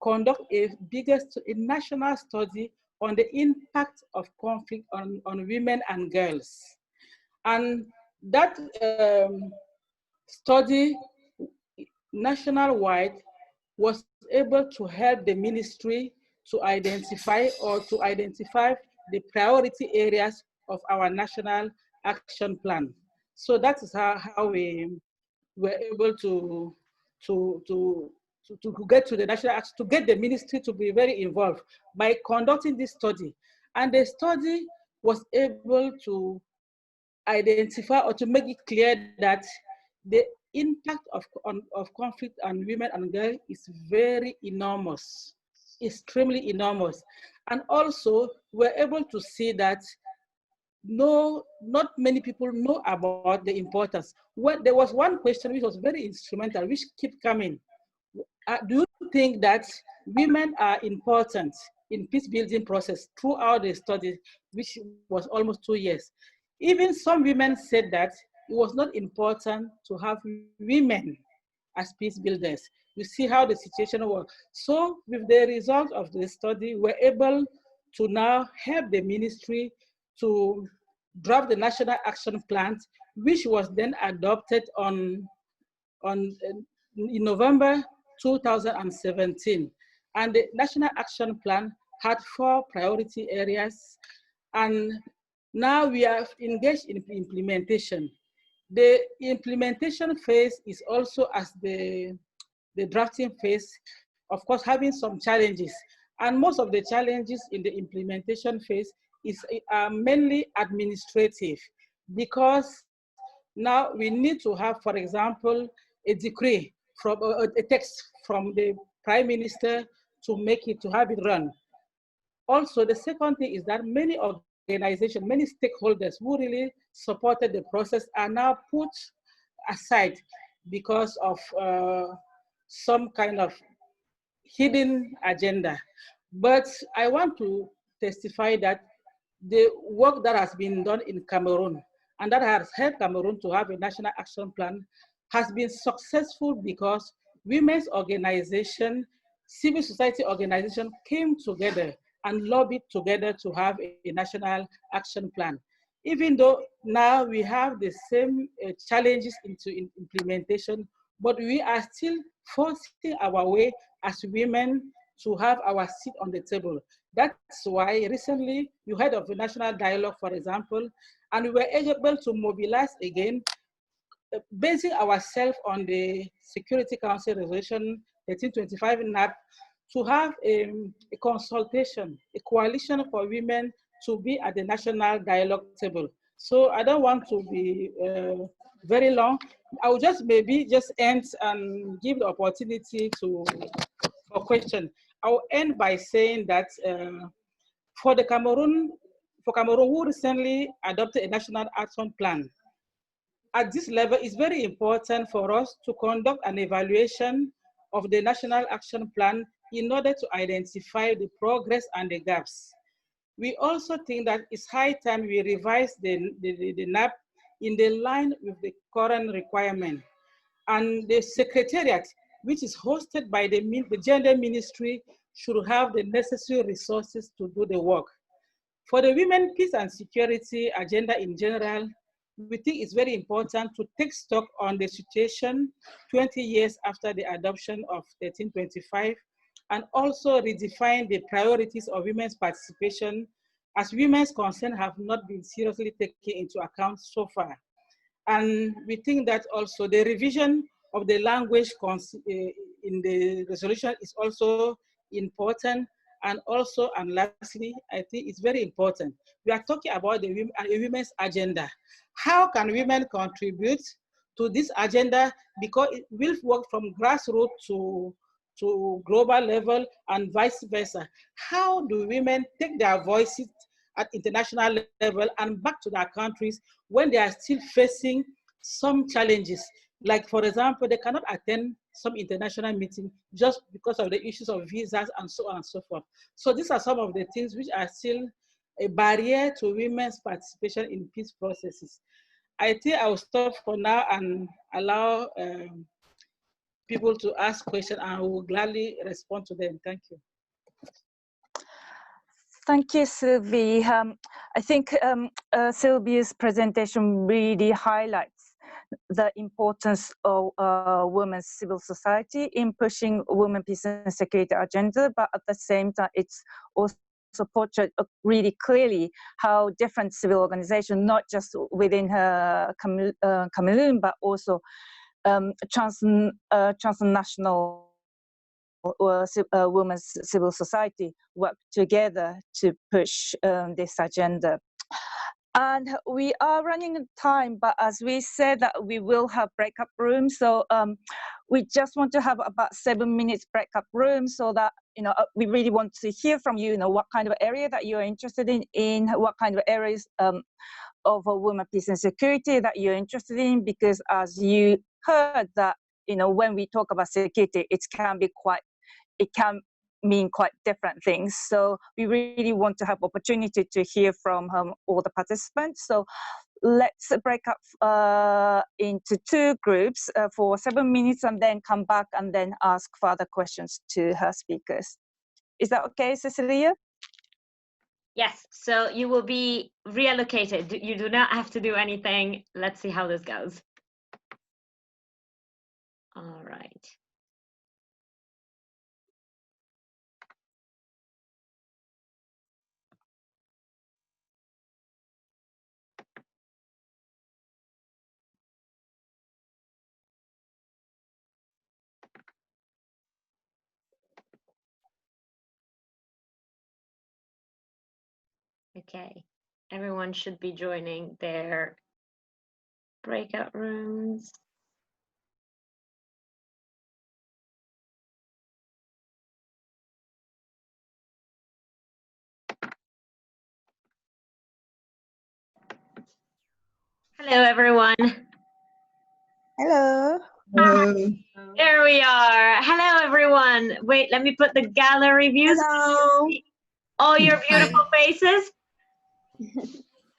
conduct a national study on the impact of conflict on women and girls. And that study, national-wide, was able to help the ministry to identify the priority areas of our national action plan. So that is how we were able to get to the national action, to get the ministry to be very involved by conducting this study. And the study was able to identify or to make it clear that the impact of conflict on women and girls is very enormous, extremely enormous. And also, we're able to see that not many people know about the importance. There was one question which was very instrumental, which kept coming. Do you think that women are important in peace building process throughout the study, which was almost 2 years? Even some women said that it was not important to have women as peace builders. You see how the situation was. So with the result of the study, we're able to now help the ministry to draft the national action plan, which was then adopted in November 2017. And the national action plan had 4 priority areas. And now we are engaged in implementation. The implementation phase is also as the drafting phase, of course, having some challenges. And most of the challenges in the implementation phase are mainly administrative, because now we need to have, for example, a decree from a text from the Prime Minister to have it run. Also, the second thing is that many organizations, many stakeholders who really supported the process are now put aside because of some kind of hidden agenda. But I want to testify that the work that has been done in Cameroon and that has helped Cameroon to have a national action plan has been successful because women's organization, civil society organization came together and lobbied together to have a national action plan. Even though now we have the same challenges into implementation, but we are still forcing our way as women to have our seat on the table. That's why recently you heard of a national dialogue, for example, and we were able to mobilize again, basing ourselves on the Security Council Resolution 1325 NAP, to have a consultation, a coalition for women to be at the national dialogue table. So I don't want to be very long. I will just end and give the opportunity for question. I will end by saying that for the Cameroon for Cameroon, who recently adopted a national action plan. At this level, it's very important for us to conduct an evaluation of the national action plan in order to identify the progress and the gaps. We also think that it's high time we revise the NAP in the line with the current requirement. And the Secretariat, which is hosted by the Gender Ministry, should have the necessary resources to do the work. For the Women, Peace and Security agenda in general, we think it's very important to take stock on the situation 20 years after the adoption of 1325, and also redefine the priorities of women's participation, as women's concerns have not been seriously taken into account so far. And we think that also the revision of the language in the resolution is also important. And also, and lastly, I think it's very important. We are talking about the women's agenda. How can women contribute to this agenda? Because it will work from grassroots to global level and vice versa. How do women take their voices at international level and back to their countries when they are still facing some challenges? Like, for example, they cannot attend some international meeting just because of the issues of visas and so on and so forth. So these are some of the things which are still a barrier to women's participation in peace processes. I think I will stop for now and allow people to ask questions, and I will gladly respond to them. Thank you. Thank you, Sylvie. I think Sylvia's presentation really highlights the importance of women's civil society in pushing women, peace and security agenda, but at the same time, it's also portrayed really clearly how different civil organizations, not just within Cameroon, but also transnational women's civil society work together to push this agenda. And we are running out of time, but as we said that we will have breakup rooms, so we just want to have about 7 minutes breakup room, so that we really want to hear from you. What kind of area that you're interested in what kind of areas of women, peace and security that you're interested in, because as you heard that when we talk about security, it can mean quite different things. So we really want to have opportunity to hear from all the participants. So let's break up into 2 groups for 7 minutes and then come back and then ask further questions to her speakers. Is that okay, Cecilia? Yes, so you will be reallocated. You do not have to do anything. Let's see how this goes. All right. Okay, everyone should be joining their breakout rooms. Hello, everyone. Hello. Hi. There we are. Hello, everyone. Wait, let me put the gallery views. Hello. All your beautiful faces.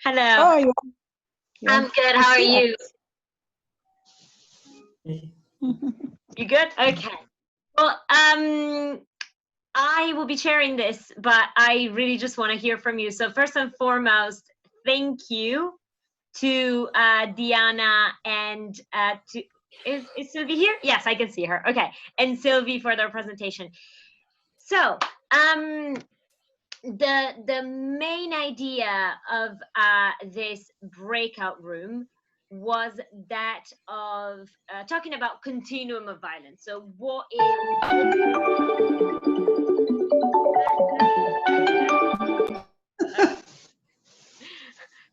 Hello. How are you? I'm good. How are you? You good? Okay. Well, I will be sharing this, but I really just want to hear from you. So first and foremost, thank you to Diana and to is Sylvie here? Yes, I can see her. Okay, and Sylvie for their presentation. So the main idea of this breakout room was that of talking about continuum of violence. So what is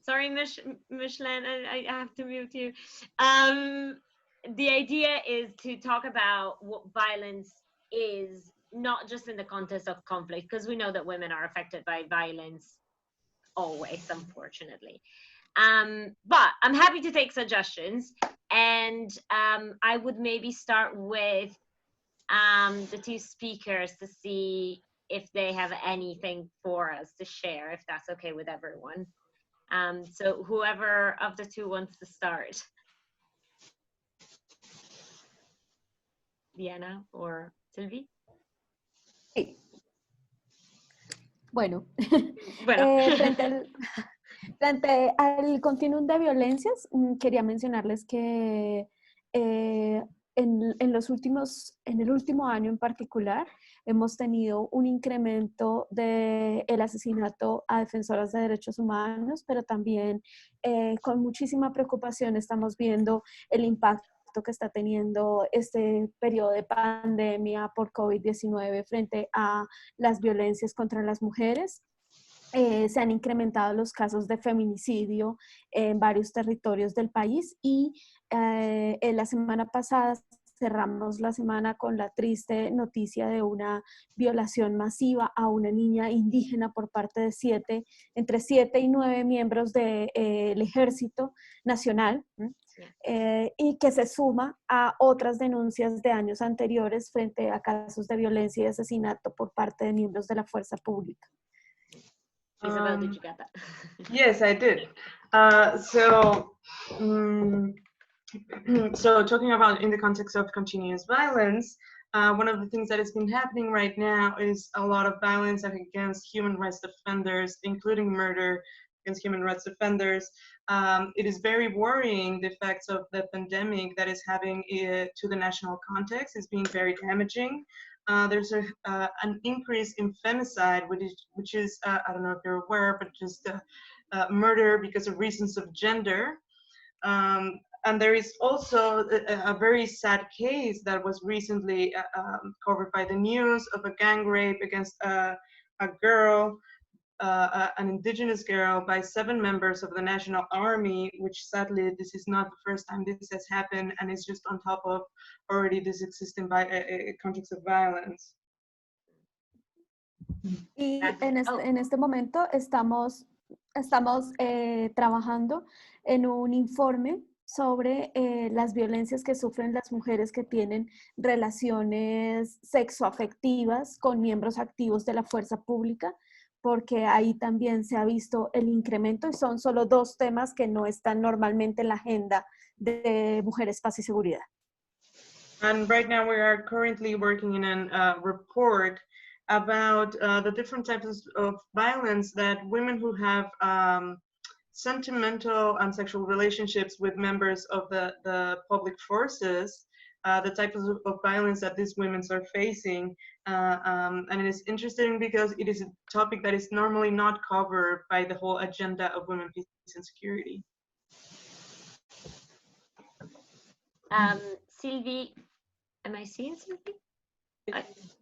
sorry, Michelin, I have to mute you. The idea is to talk about what violence is, not just in the context of conflict, because we know that women are affected by violence always, unfortunately. But I'm happy to take suggestions, and I would maybe start with the two speakers to see if they have anything for us to share, if that's okay with everyone. So whoever of the two wants to start. Diana or Sylvie? Sí. Bueno, Bueno. frente al continuum de violencias, quería mencionarles que en el último año en particular, hemos tenido un incremento del asesinato a defensoras de derechos humanos, pero también con muchísima preocupación estamos viendo el impacto que está teniendo este periodo de pandemia por COVID-19 frente a las violencias contra las mujeres. Se han incrementado los casos de feminicidio en varios territorios del país y en la semana pasada cerramos la semana con la triste noticia de una violación masiva a una niña indígena por parte de entre 7 y 9 miembros del Ejército Nacional, y que se suma a otras denuncias de años anteriores frente a casos de violencia y asesinato por parte de miembros de la fuerza pública. Isabel, did you get that? Yes, I did. So talking about in the context of continuous violence, one of the things that has been happening right now is a lot of violence against human rights defenders, including murder against human rights defenders. It is very worrying, the effects of the pandemic that is having to the national context is being very damaging. There's an increase in femicide, which is I don't know if you're aware, but just murder because of reasons of gender. And there is also a very sad case that was recently covered by the news of a gang rape against a girl, an indigenous girl, by 7 members of the National Army, which sadly this is not the first time this has happened, and it's just on top of already this existing context of violence. Y en este momento estamos trabajando en un informe sobre las violencias que sufren las mujeres que tienen relaciones sexoafectivas con miembros activos de la fuerza pública, porque ahí también se ha visto el incremento y son solo 2 temas que no están normalmente en la agenda de Mujeres, Paz y Seguridad. And right now we are currently working in a report about the different types of violence that women who have sentimental and sexual relationships with members of the public forces, the types of violence that these women are facing. And it is interesting because it is a topic that is normally not covered by the whole agenda of women, peace and security. Sylvie, am I seeing Sylvie?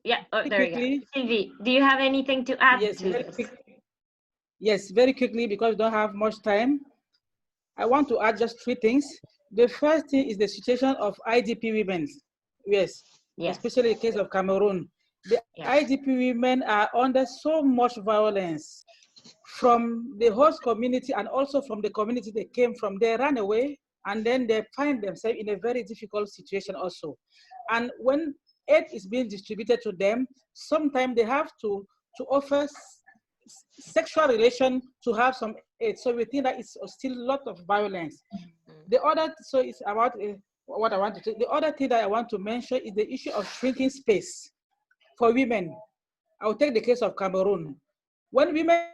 Yeah, oh, there you go. Sylvie, do you have anything to add to this? Yes, very quickly, because we don't have much time. I want to add just 3 things. The first thing is the situation of IDP women. Yes. Especially the case of Cameroon. The IDP women are under so much violence from the host community and also from the community they came from. They ran away and then they find themselves in a very difficult situation also. And when aid is being distributed to them, sometimes they have to offer sexual relation to have some aid. So we think that it's still a lot of violence. The other, so it's about what I want to say. The other thing that I want to mention is the issue of shrinking space for women. I'll take the case of Cameroon. When women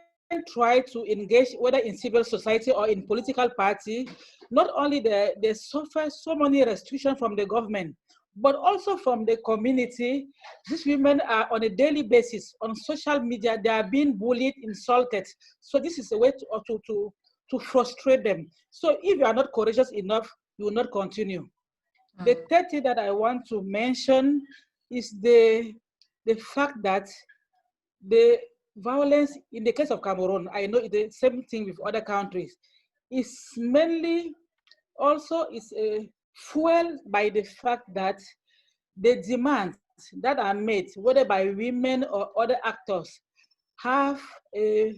try to engage, whether in civil society or in political party, not only they suffer so many restrictions from the government, but also from the community. These women are on a daily basis on social media. They are being bullied, insulted. So this is a way to frustrate them. So if you are not courageous enough, you will not continue. The third thing that I want to mention is the fact that the violence in the case of Cameroon, I know it's the same thing with other countries, is mainly also fueled by the fact that the demands that are made, whether by women or other actors, have a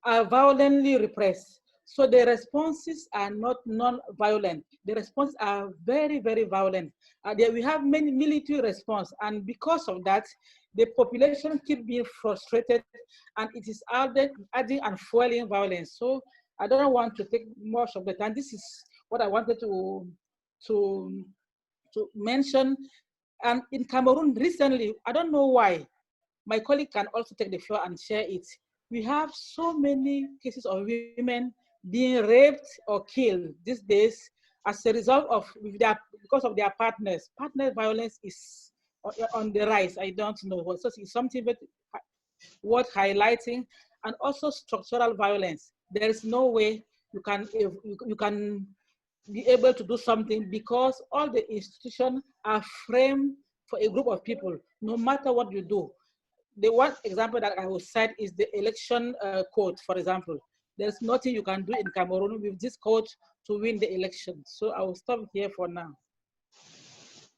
are violently repressed. So the responses are not non-violent. The responses are very, very violent. We have many military response, and because of that, the population keep being frustrated, and it is adding and fueling violence. So I don't want to take much of the time. This is what I wanted to mention. And in Cameroon recently, I don't know why, my colleague can also take the floor and share it. We have so many cases of women being raped or killed these days as a result of because of their partners. Partner violence is on the rise. I don't know. So it's something worth highlighting, and also structural violence. There is no way you can be able to do something because all the institutions are framed for a group of people, no matter what you do. The one example that I will cite is the election code, for example. There's nothing you can do in Cameroon with this code to win the election. So I will stop here for now.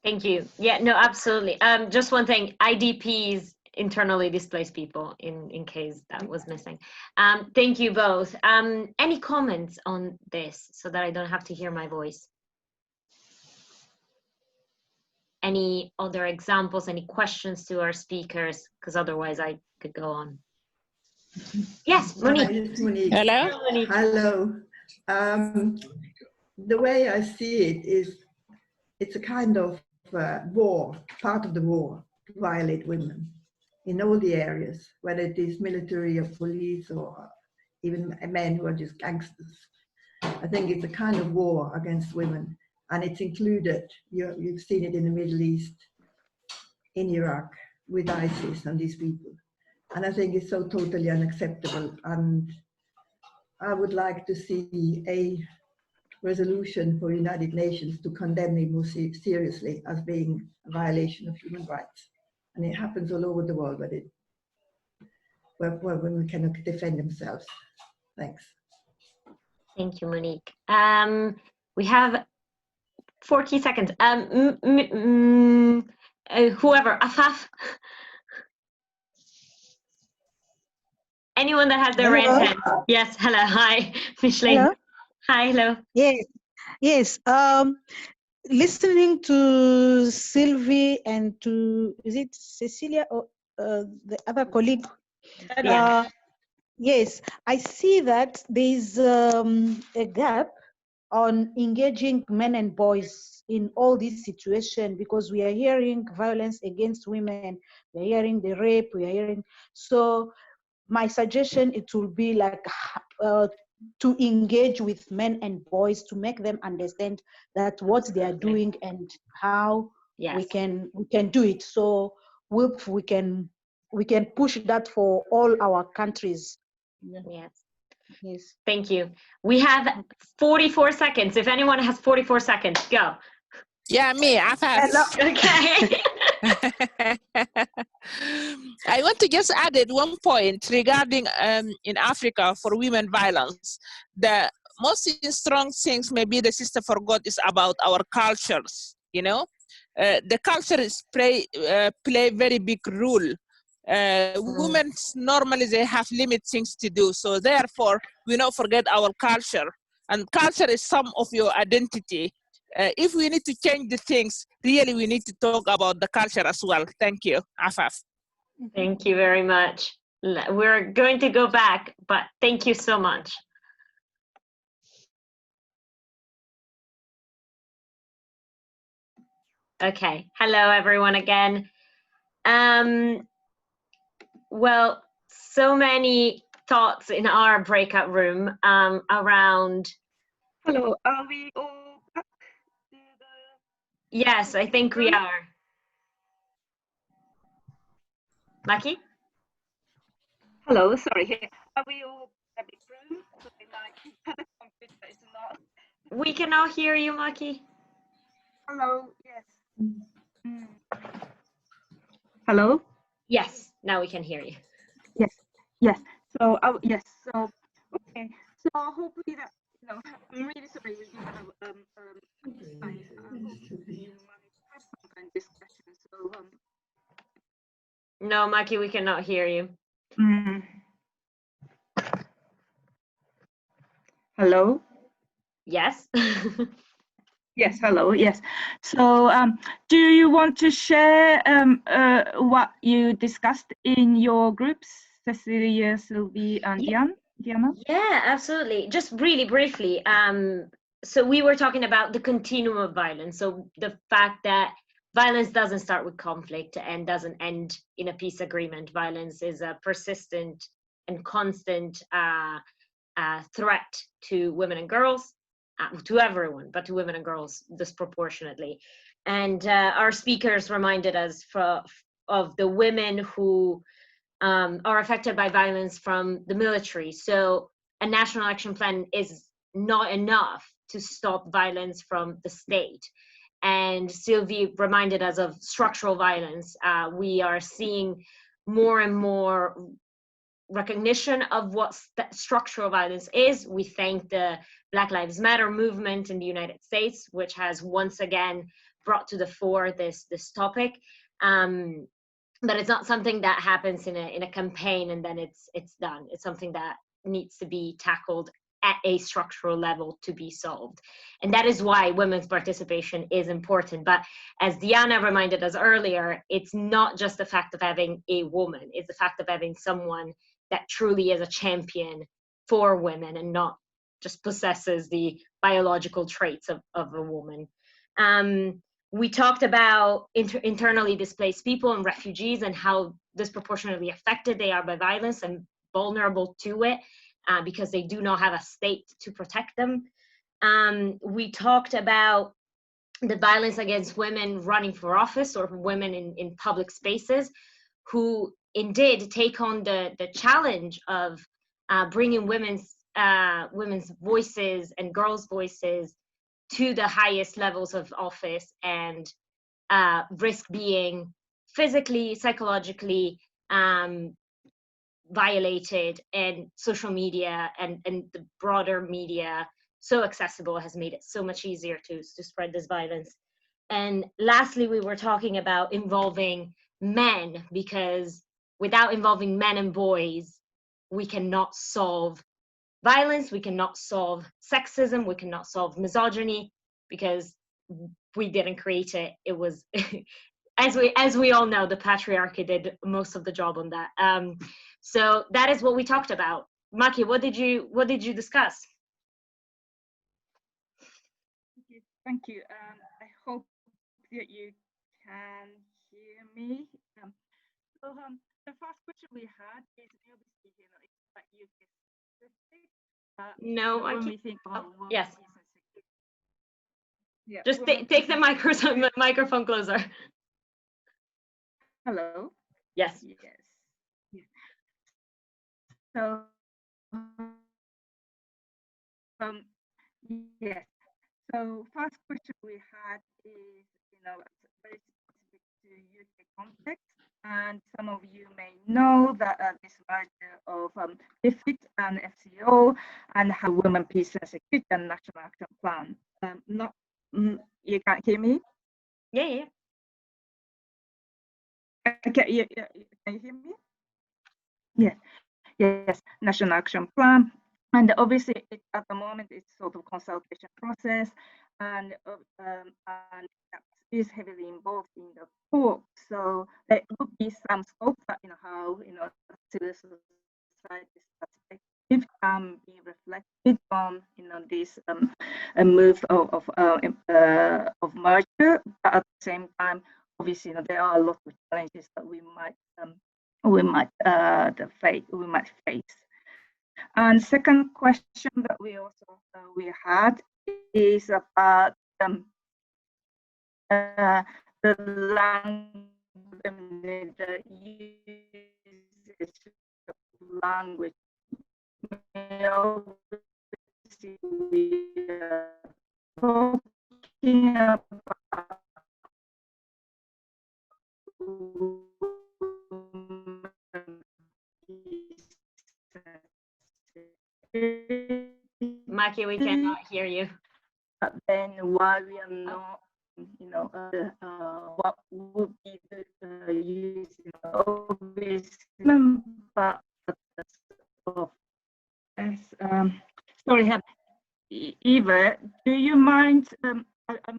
Thank you. Yeah, no, absolutely. Just one thing, IDPs, internally displaced people, in case that was missing. Thank you both. Any comments on this so that I don't have to hear my voice? Any other examples, any questions to our speakers? Because otherwise I could go on. Yes, Monique. Hi, it's Monique. Hello. Monique. Hello. The way I see it is, it's a kind of war, part of the war to violate women in all the areas, whether it is military or police or even men who are just gangsters. I think it's a kind of war against women, and it's included, you've seen it in the Middle East, in Iraq, with ISIS and these people. And I think it's so totally unacceptable. And I would like to see a resolution for United Nations to condemn it more seriously as being a violation of human rights. And it happens all over the world, where women cannot defend themselves. Thanks. Thank you, Monique. We have 40 seconds. Whoever, Afaf. Anyone that has their raised hand. Yes, hello, hi, Micheline. Hello. Hi, hello. Yes. Listening to Sylvie and to, is it Cecilia or the other colleague? Yeah. Yes, I see that there's a gap on engaging men and boys in all these situations, because we are hearing violence against women, we are hearing the rape, we are hearing. So my suggestion, it will be like to engage with men and boys, to make them understand that what they are doing and how we can do it. So we can push that for all our countries. Yes. Thank you. We have 44 seconds. If anyone has 44 seconds, go. Yeah, me. Okay. I want to just add one point regarding in Africa for women violence. The most strong things maybe the sister forgot is about our cultures. You know, the culture is play very big role. Women normally they have limited things to do, so therefore we not forget our culture, and culture is some of your identity. If we need to change the things, really we need to talk about the culture as well. Thank you, Afaf. Thank you very much. We're going to go back, but thank you so much. Okay, hello everyone again. Well, so many thoughts in our breakout room around. Hello, are we all back to the... Yes, I think we are. Maki? Hello, sorry. Are we all in a big room? So my computer is not. We cannot hear you, Maki. Hello, yes. Hello? Yes, now we can hear you. Yes. So, yes. So, okay. So hopefully that, I'm really sorry we didn't have I hope you have some kind of discussion. So No, Maki, we cannot hear you. Hello? Yes. Yes, hello, yes. So do you want to share what you discussed in your groups, Cecilia, Sylvie, and Diana? Yeah, absolutely. Just really briefly. So we were talking about the continuum of violence. So the fact that violence doesn't start with conflict and doesn't end in a peace agreement. Violence is a persistent and constant threat to women and girls, to everyone, but to women and girls disproportionately. And our speakers reminded us of the women who are affected by violence from the military. So a national action plan is not enough to stop violence from the state. And Sylvie reminded us of structural violence. We are seeing more and more recognition of what structural violence is. We thank the Black Lives Matter movement in the United States, which has once again brought to the fore this topic. But it's not something that happens in a campaign and then it's done. It's something that needs to be tackled at a structural level to be solved. And that is why women's participation is important. But as Diana reminded us earlier, it's not just the fact of having a woman, it's the fact of having someone that truly is a champion for women and not just possesses the biological traits of a woman. We talked about internally displaced people and refugees and how disproportionately affected they are by violence and vulnerable to it because they do not have a state to protect them. We talked about the violence against women running for office or women in public spaces who indeed take on the challenge of bringing women's voices and girls' voices to the highest levels of office and risk being physically, psychologically violated, and social media and the broader media so accessible has made it so much easier to spread this violence. And lastly, we were talking about involving men, because without involving men and boys, we cannot solve violence, we cannot solve sexism, we cannot solve misogyny, because we didn't create it. It was, as we all know, the patriarchy did most of the job on that. So that is what we talked about. Maki, what did you discuss? Thank you. I hope that you can hear me. So the first question we had is obviously, it's about UK specific. No, I when can't. we think about Yes. Yeah, Just take the microphone closer. Hello. Yes. Yes. Yeah. So yes. So first question we had is, very specific to UK context, and some of you may know that this merger of DFID and FCO and how Women, Peace and Security and National Action Plan. You can't hear me? Yeah. Okay, can you hear me? Yes, National Action Plan. And obviously, at the moment, it's sort of consultation process, and is heavily involved in the talk. So there will be some scope that how civil society perspective can be reflected on this move of merger. But at the same time, obviously, there are a lot of challenges that we might face. And second question that we also we had is about the language, the usage of language. We are talking about Maki, we cannot hear you. But then while we are not, what would be the use of this, but sorry, Eva, do you mind? I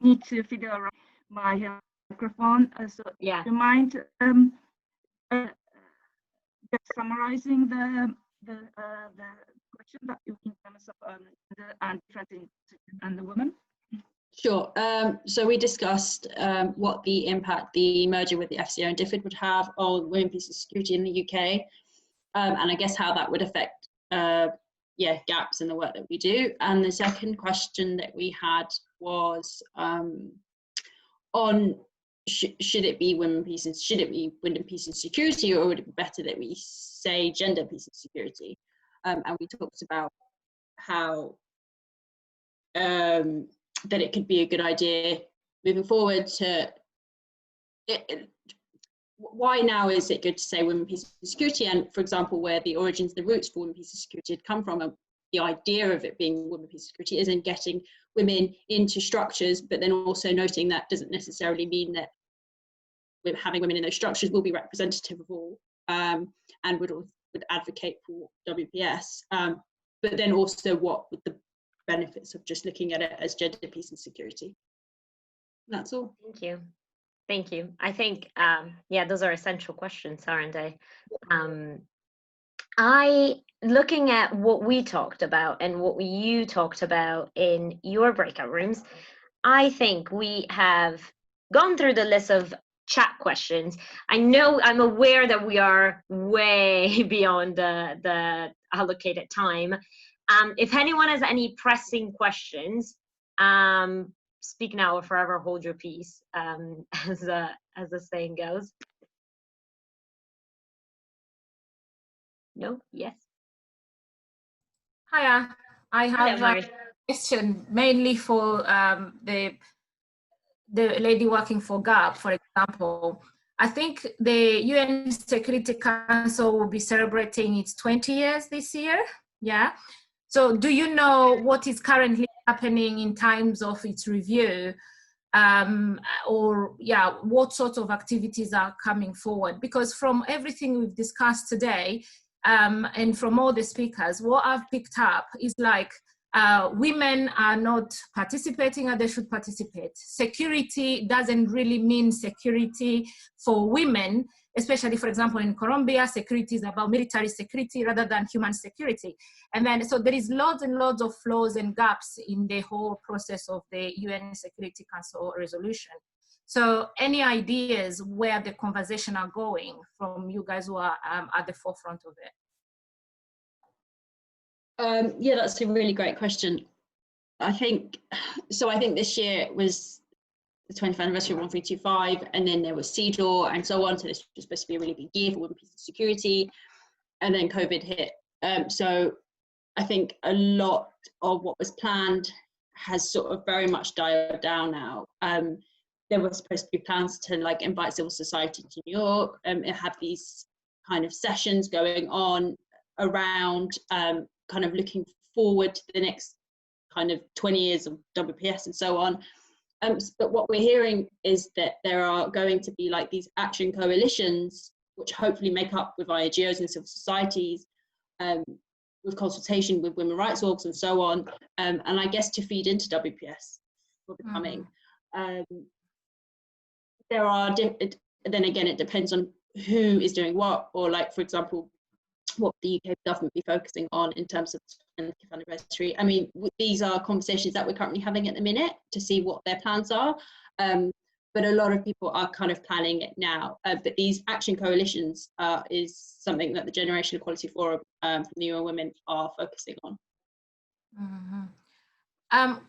need to figure out my microphone. So Yeah. do you mind just summarizing the question that you, in terms of the difference and the women? Sure. So we discussed what the impact the merger with the FCO and DFID would have on women, peace and security in the UK, and I guess how that would affect gaps in the work that we do. And the second question that we had was on should it be women, peace and security, or would it be better that we say gender, peace and security? And we talked about how that it could be a good idea moving forward to why now is it good to say women, peace and security, and for example where the origins, the roots for women, peace and security had come from, and the idea of it being women, peace and security is in getting women into structures, but then also noting that doesn't necessarily mean that having women in those structures will be representative of all, and would advocate for WPS, but then also what would the benefits of just looking at it as gender, peace and security. That's all. Thank you. Thank you. I think, those are essential questions, aren't they? Looking at what we talked about and what you talked about in your breakout rooms, I think we have gone through the list of chat questions. I'm aware that we are way beyond the allocated time. If anyone has any pressing questions, speak now or forever hold your peace, as the saying goes. No? Yes? Hiya. I have a question mainly for the lady working for GAP, for example. I think the UN Security Council will be celebrating its 20 years this year. Yeah. So do you know what is currently happening in terms of its review, what sort of activities are coming forward? Because from everything we've discussed today, and from all the speakers, what I've picked up is like women are not participating and they should participate. Security doesn't really mean security for women, especially, for example, in Colombia, security is about military security rather than human security. And then, so there is lots and lots of flaws and gaps in the whole process of the UN Security Council resolution. So any ideas where the conversation are going from you guys who are at the forefront of it? That's a really great question. I think this year was the 25th anniversary of 1325, and then there was CEDAW and so on. So this was supposed to be a really big year for women, peace and security, and then COVID hit. So I think a lot of what was planned has sort of very much dialed down now. There were supposed to be plans to like invite civil society to New York and have these kind of sessions going on around kind of looking forward to the next kind of 20 years of WPS and so on. But what we're hearing is that there are going to be like these action coalitions, which hopefully make up with INGOs and civil societies, with consultation with women rights orgs and so on, and I guess to feed into WPS for the coming. There are, then again, it depends on who is doing what, or like, for example, what the UK government be focusing on in terms of the 20th anniversary. I mean, these are conversations that we're currently having at the minute to see what their plans are. But a lot of people are kind of planning it now. But these action coalitions is something that the Generation Equality Forum from the UN Women are focusing on.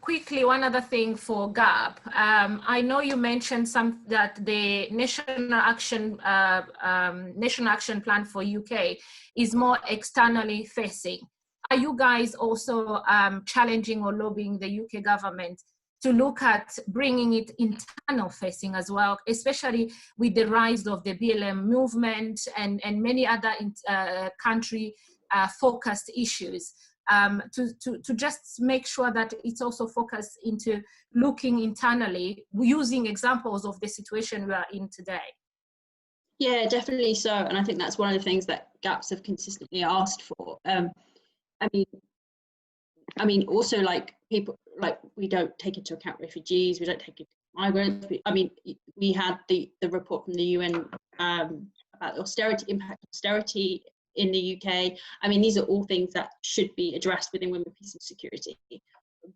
Quickly, one other thing for GAP. I know you mentioned that the National Action Plan for UK is more externally facing. Are you guys also challenging or lobbying the UK government to look at bringing it internal facing as well, especially with the rise of the BLM movement and many other country focused issues? To just make sure that it's also focused into looking internally, using examples of the situation we are in today. Yeah, definitely so. And I think that's one of the things that GAPs have consistently asked for. I mean, I mean, also like people, like we don't take into account refugees, we don't take into migrants. I mean, we had the report from the UN about austerity, impact of austerity in the UK. I mean, these are all things that should be addressed within women, peace and security.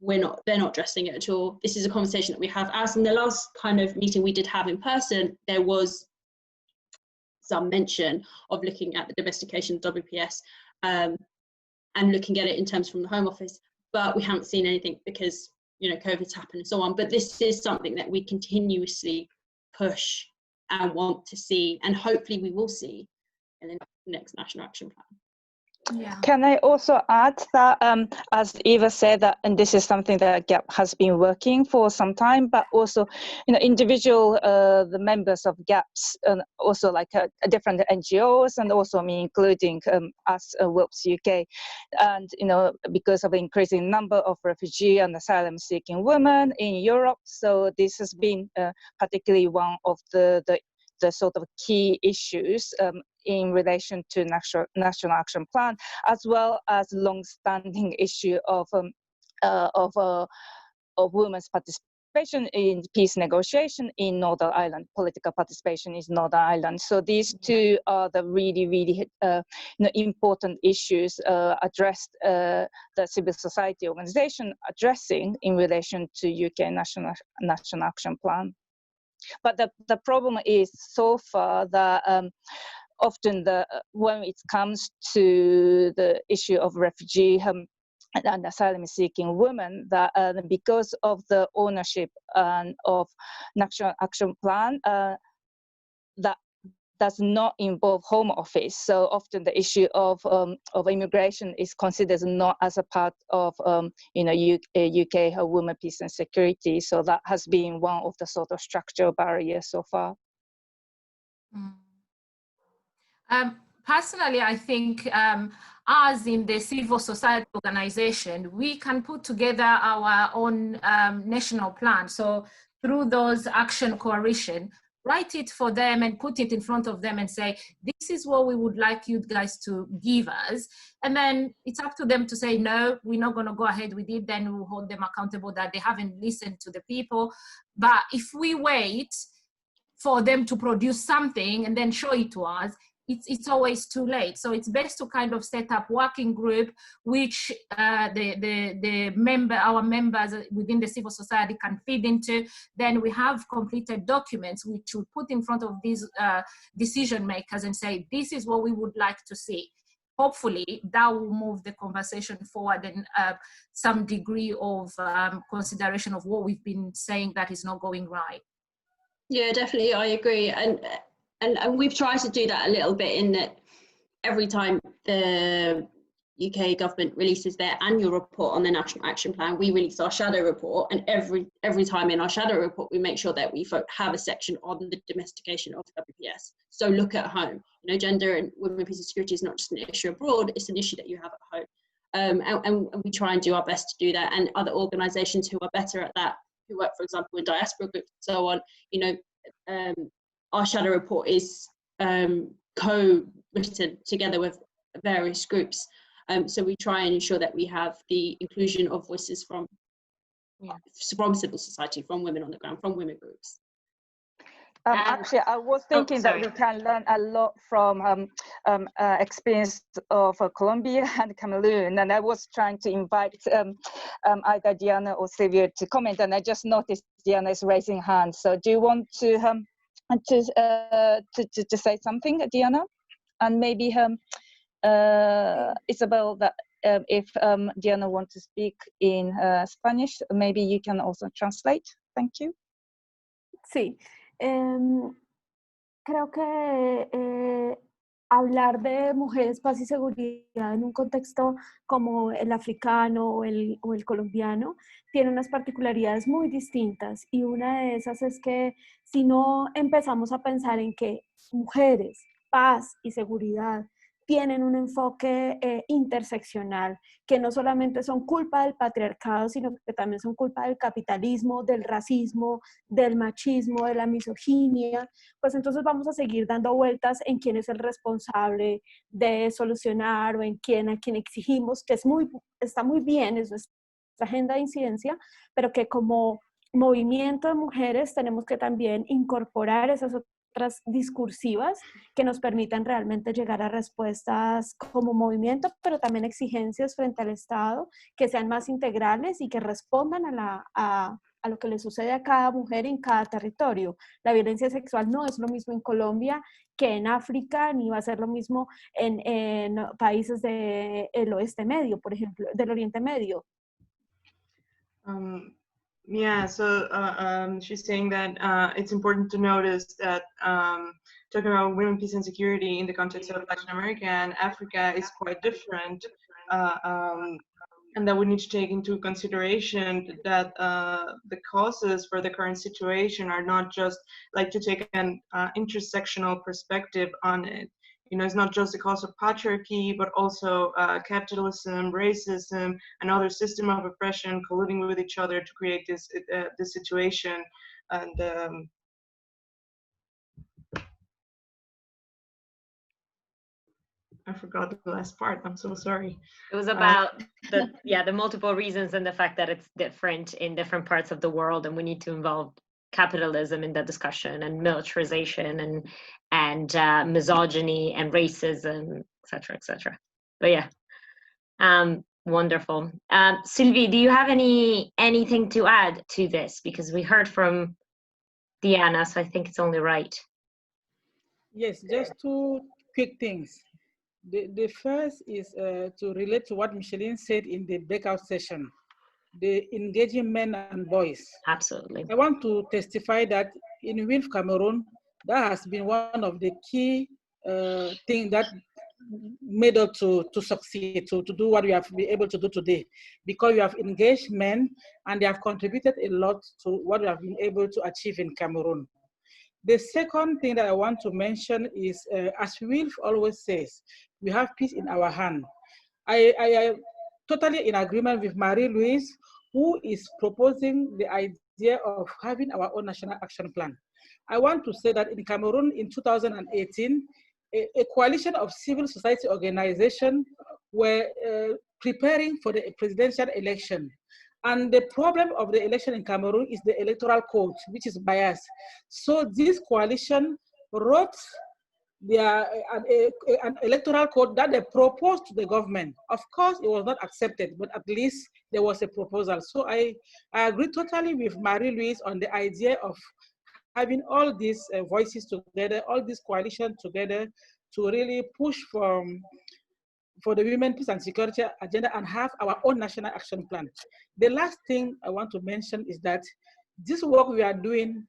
They're not addressing it at all. This is a conversation that we have. As in the last kind of meeting we did have in person, there was some mention of looking at the domestication of WPS and looking at it in terms from the Home Office, but we haven't seen anything because, you know, COVID's happened and so on. But this is something that we continuously push and want to see, and hopefully we will see in the next National Action Plan. Yeah. Can I also add that, as Eva said, that, and this is something that GAP has been working for some time, but also, you know, individual the members of GAPs, and also like different NGOs, and also me, including us, WILPS UK, and you know, because of the increasing number of refugee and asylum-seeking women in Europe, so this has been particularly one of the sort of key issues in relation to national action plan, as well as long-standing issue of women's participation in peace negotiation in Northern Ireland, political participation in Northern Ireland. So these two are the really important issues addressed the civil society organization addressing in relation to UK national action plan. But the problem is so far that often when it comes to the issue of refugee and asylum-seeking women, that because of the ownership of National Action Plan, that does not involve Home Office. So often the issue of immigration is considered not as a part of you know, UK women, peace and security. So that has been one of the sort of structural barriers so far. Personally, I think us in the civil society organization, we can put together our own national plan. So through those action coalition, write it for them and put it in front of them and say, this is what we would like you guys to give us. And then it's up to them to say, no, we're not going to go ahead with it. Then we'll hold them accountable that they haven't listened to the people. But if we wait for them to produce something and then show it to us, it's always too late. So it's best to kind of set up working group, which our members within the civil society can feed into. Then we have completed documents which we put in front of these decision makers and say, this is what we would like to see. Hopefully that will move the conversation forward and some degree of consideration of what we've been saying that is not going right. Yeah, definitely, I agree. And we've tried to do that a little bit in that every time the UK government releases their annual report on the National Action Plan, we release our shadow report, and every time in our shadow report we make sure that we have a section on the domestication of WPS. So look at home. You know, gender and women, peace and security is not just an issue abroad, it's an issue that you have at home. And we try and do our best to do that, and other organisations who are better at that, who work, for example, in diaspora groups and so on, you know, our shadow report is co-written together with various groups. So we try and ensure that we have the inclusion of voices from civil society, from women on the ground, from women groups. Actually, I was thinking that we can learn a lot from experience of Colombia and Cameroon, and I was trying to invite either Diana or Sylvia to comment, and I just noticed Diana is raising her hand. So do you want to say something, Diana? And maybe Isabel, that if Diana wants to speak in Spanish, maybe you can also translate. Thank you. Sí. Creo que hablar de mujeres, paz y seguridad en un contexto como el africano o el colombiano tiene unas particularidades muy distintas, y una de esas es que si no empezamos a pensar en que mujeres, paz y seguridad tienen un enfoque interseccional, que no solamente son culpa del patriarcado, sino que también son culpa del capitalismo, del racismo, del machismo, de la misoginia. Pues entonces vamos a seguir dando vueltas en quién es el responsable de solucionar o en a quien exigimos, que está muy bien, es nuestra agenda de incidencia, pero que como movimiento de mujeres tenemos que también incorporar esas otras discursivas que nos permitan realmente llegar a respuestas como movimiento, pero también exigencias frente al Estado que sean más integrales y que respondan a lo que le sucede a cada mujer en cada territorio. La violencia sexual no es lo mismo en Colombia que en África, ni va a ser lo mismo en países del oeste medio, por ejemplo, del Oriente Medio. Yeah, so she's saying that it's important to notice that talking about women, peace, and security in the context of Latin America and Africa is quite different, and that we need to take into consideration that the causes for the current situation are not just like to take an intersectional perspective on it. You know, it's not just the cause of patriarchy, but also capitalism, racism, and other system of oppression colluding with each other to create this situation. And I forgot the last part. I'm so sorry. It was about the multiple reasons and the fact that it's different in different parts of the world, and we need to involve capitalism in the discussion, and militarization, and misogyny and racism, etc. But yeah, wonderful. Sylvie, do you have anything to add to this? Because we heard from Diana, so I think it's only right. Yes, just two quick things. The first is to relate to what Micheline said in the breakout session, the engaging men and boys. Absolutely. I want to testify that in WILF Cameroon, that has been one of the key things that made us to succeed, to do what we have been able to do today, because we have engaged men and they have contributed a lot to what we have been able to achieve in Cameroon. The second thing that I want to mention is, as Wilf always says, we have peace in our hand. I am totally in agreement with Marie-Louise, who is proposing the idea of having our own national action plan. I want to say that in Cameroon in 2018, a coalition of civil society organizations were preparing for the presidential election. And the problem of the election in Cameroon is the electoral code, which is biased. So this coalition wrote an electoral code that they proposed to the government. Of course, it was not accepted, but at least there was a proposal. So I agree totally with Marie-Louise on the idea of having all these voices together, all these coalitions together to really push for the women, peace and security agenda and have our own national action plan. The last thing I want to mention is that this work we are doing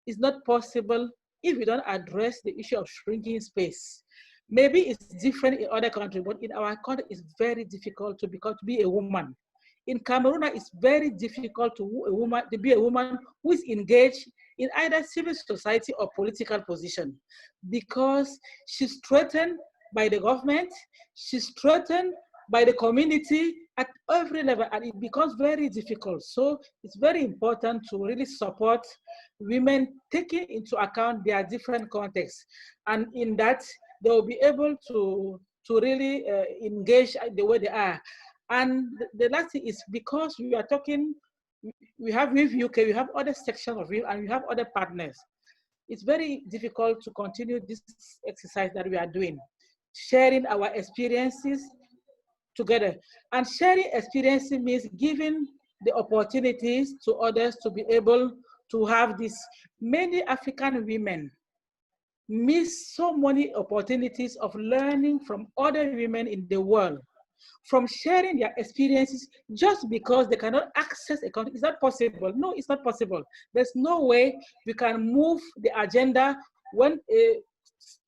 is not possible if we don't address the issue of shrinking space. Maybe it's different in other countries, but in our country, it's very difficult to be a woman. In Cameroon, it's very difficult to be a woman who is engaged in either civil society or political position, because she's threatened by the government, she's threatened by the community at every level, and it becomes very difficult. So it's very important to really support women, taking into account their different contexts. And in that, they will be able to really engage the way they are. And the last thing is, because we are talking, we have with UK, we have other sections of it, and we have other partners. It's very difficult to continue this exercise that we are doing, sharing our experiences together. And sharing experiences means giving the opportunities to others to be able to have this. Many African women miss so many opportunities of learning from other women in the world, from sharing their experiences, just because they cannot access a country. It's not possible. No, it's not possible. There's no way we can move the agenda when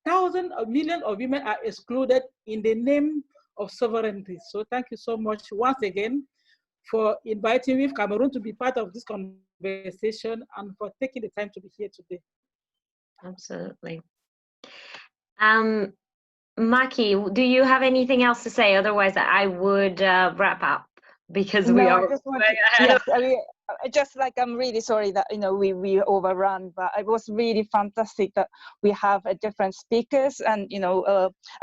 thousands of millions of women are excluded in the name of sovereignty. So thank you so much once again for inviting me, Cameroon, to be part of this conversation and for taking the time to be here today. Absolutely. Maki, do you have anything else to say? Otherwise, I would wrap up because we are I just want way ahead of. I'm really sorry that we overrun, but it was really fantastic that we have different speakers, and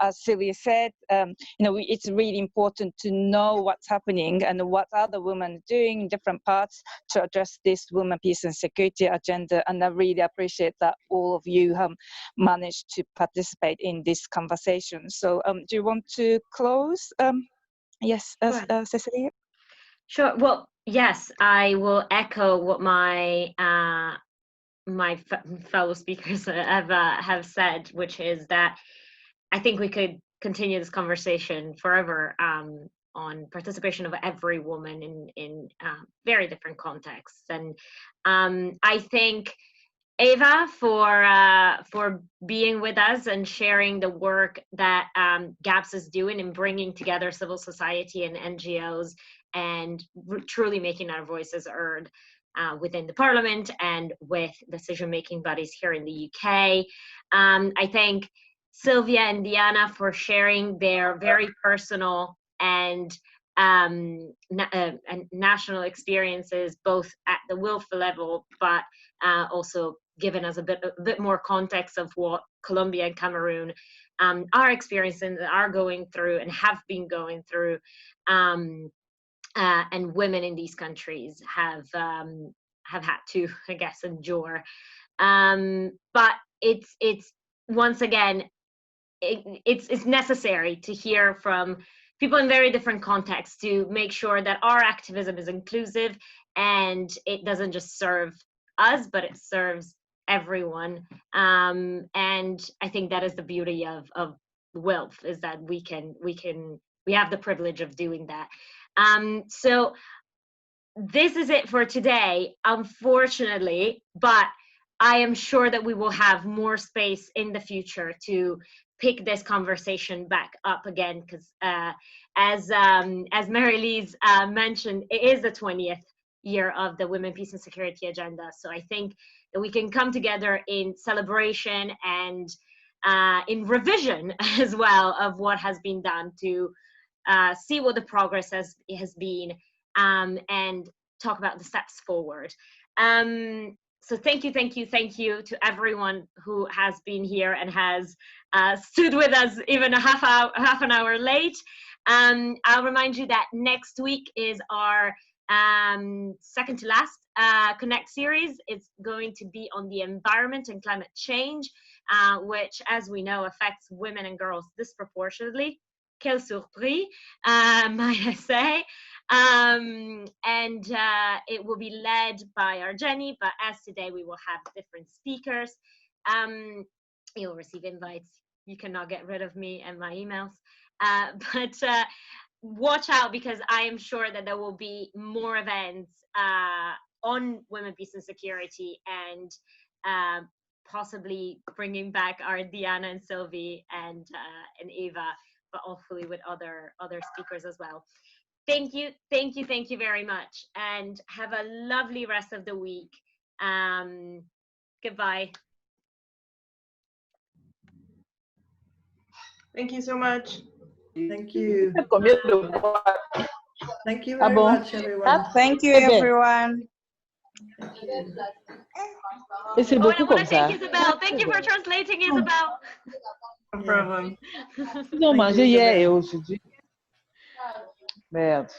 as Sylvia said, it's really important to know what's happening and what other women are doing in different parts to address this women, peace and security agenda. And I really appreciate that all of you have managed to participate in this conversation. So do you want to close? Yes, Cecilia? Sure. Well, yes, I will echo what my fellow speakers have said, which is that I think we could continue this conversation forever on participation of every woman in very different contexts. And I thank Eva for being with us and sharing the work that GAPS is doing in bringing together civil society and NGOs and truly making our voices heard within the Parliament and with decision-making bodies here in the UK. I thank Sylvia and Diana for sharing their very personal and national experiences, both at the WILF level, but also given us a bit more context of what Colombia and Cameroon are experiencing, are going through, and have been going through. And women in these countries have had to, I guess, endure. But it's once again, it's necessary to hear from people in very different contexts to make sure that our activism is inclusive and it doesn't just serve us, but it serves everyone. And I think that is the beauty of WILF, is that we have the privilege of doing that. So this is it for today, unfortunately, but I am sure that we will have more space in the future to pick this conversation back up again, because as Mary-Lise mentioned, it is the 20th year of the Women, Peace and Security Agenda. So I think that we can come together in celebration and in revision as well of what has been done to see what the progress has been and talk about the steps forward. So thank you to everyone who has been here and has stood with us even half an hour late. I'll remind you that next week is our second to last Connect series. It's going to be on the environment and climate change, which, as we know, affects women and girls disproportionately. Quelle surprise, might I say. And it will be led by our Jenny, but as today we will have different speakers. You'll receive invites. You cannot get rid of me and my emails. But watch out, because I am sure that there will be more events on women, peace and security, and possibly bringing back our Diana and Sylvie and Eva, but hopefully with other speakers as well. Thank you very much, and have a lovely rest of the week. Goodbye. Thank you so much. Thank you. Thank you Ah very bon? much, everyone. Thank you, everyone. Et c'est Oh, and I beaucoup want comme to thank ça. Isabel. Thank you for translating, Isabel. No problem. Ils ont mangé hier et aujourd'hui. Merde.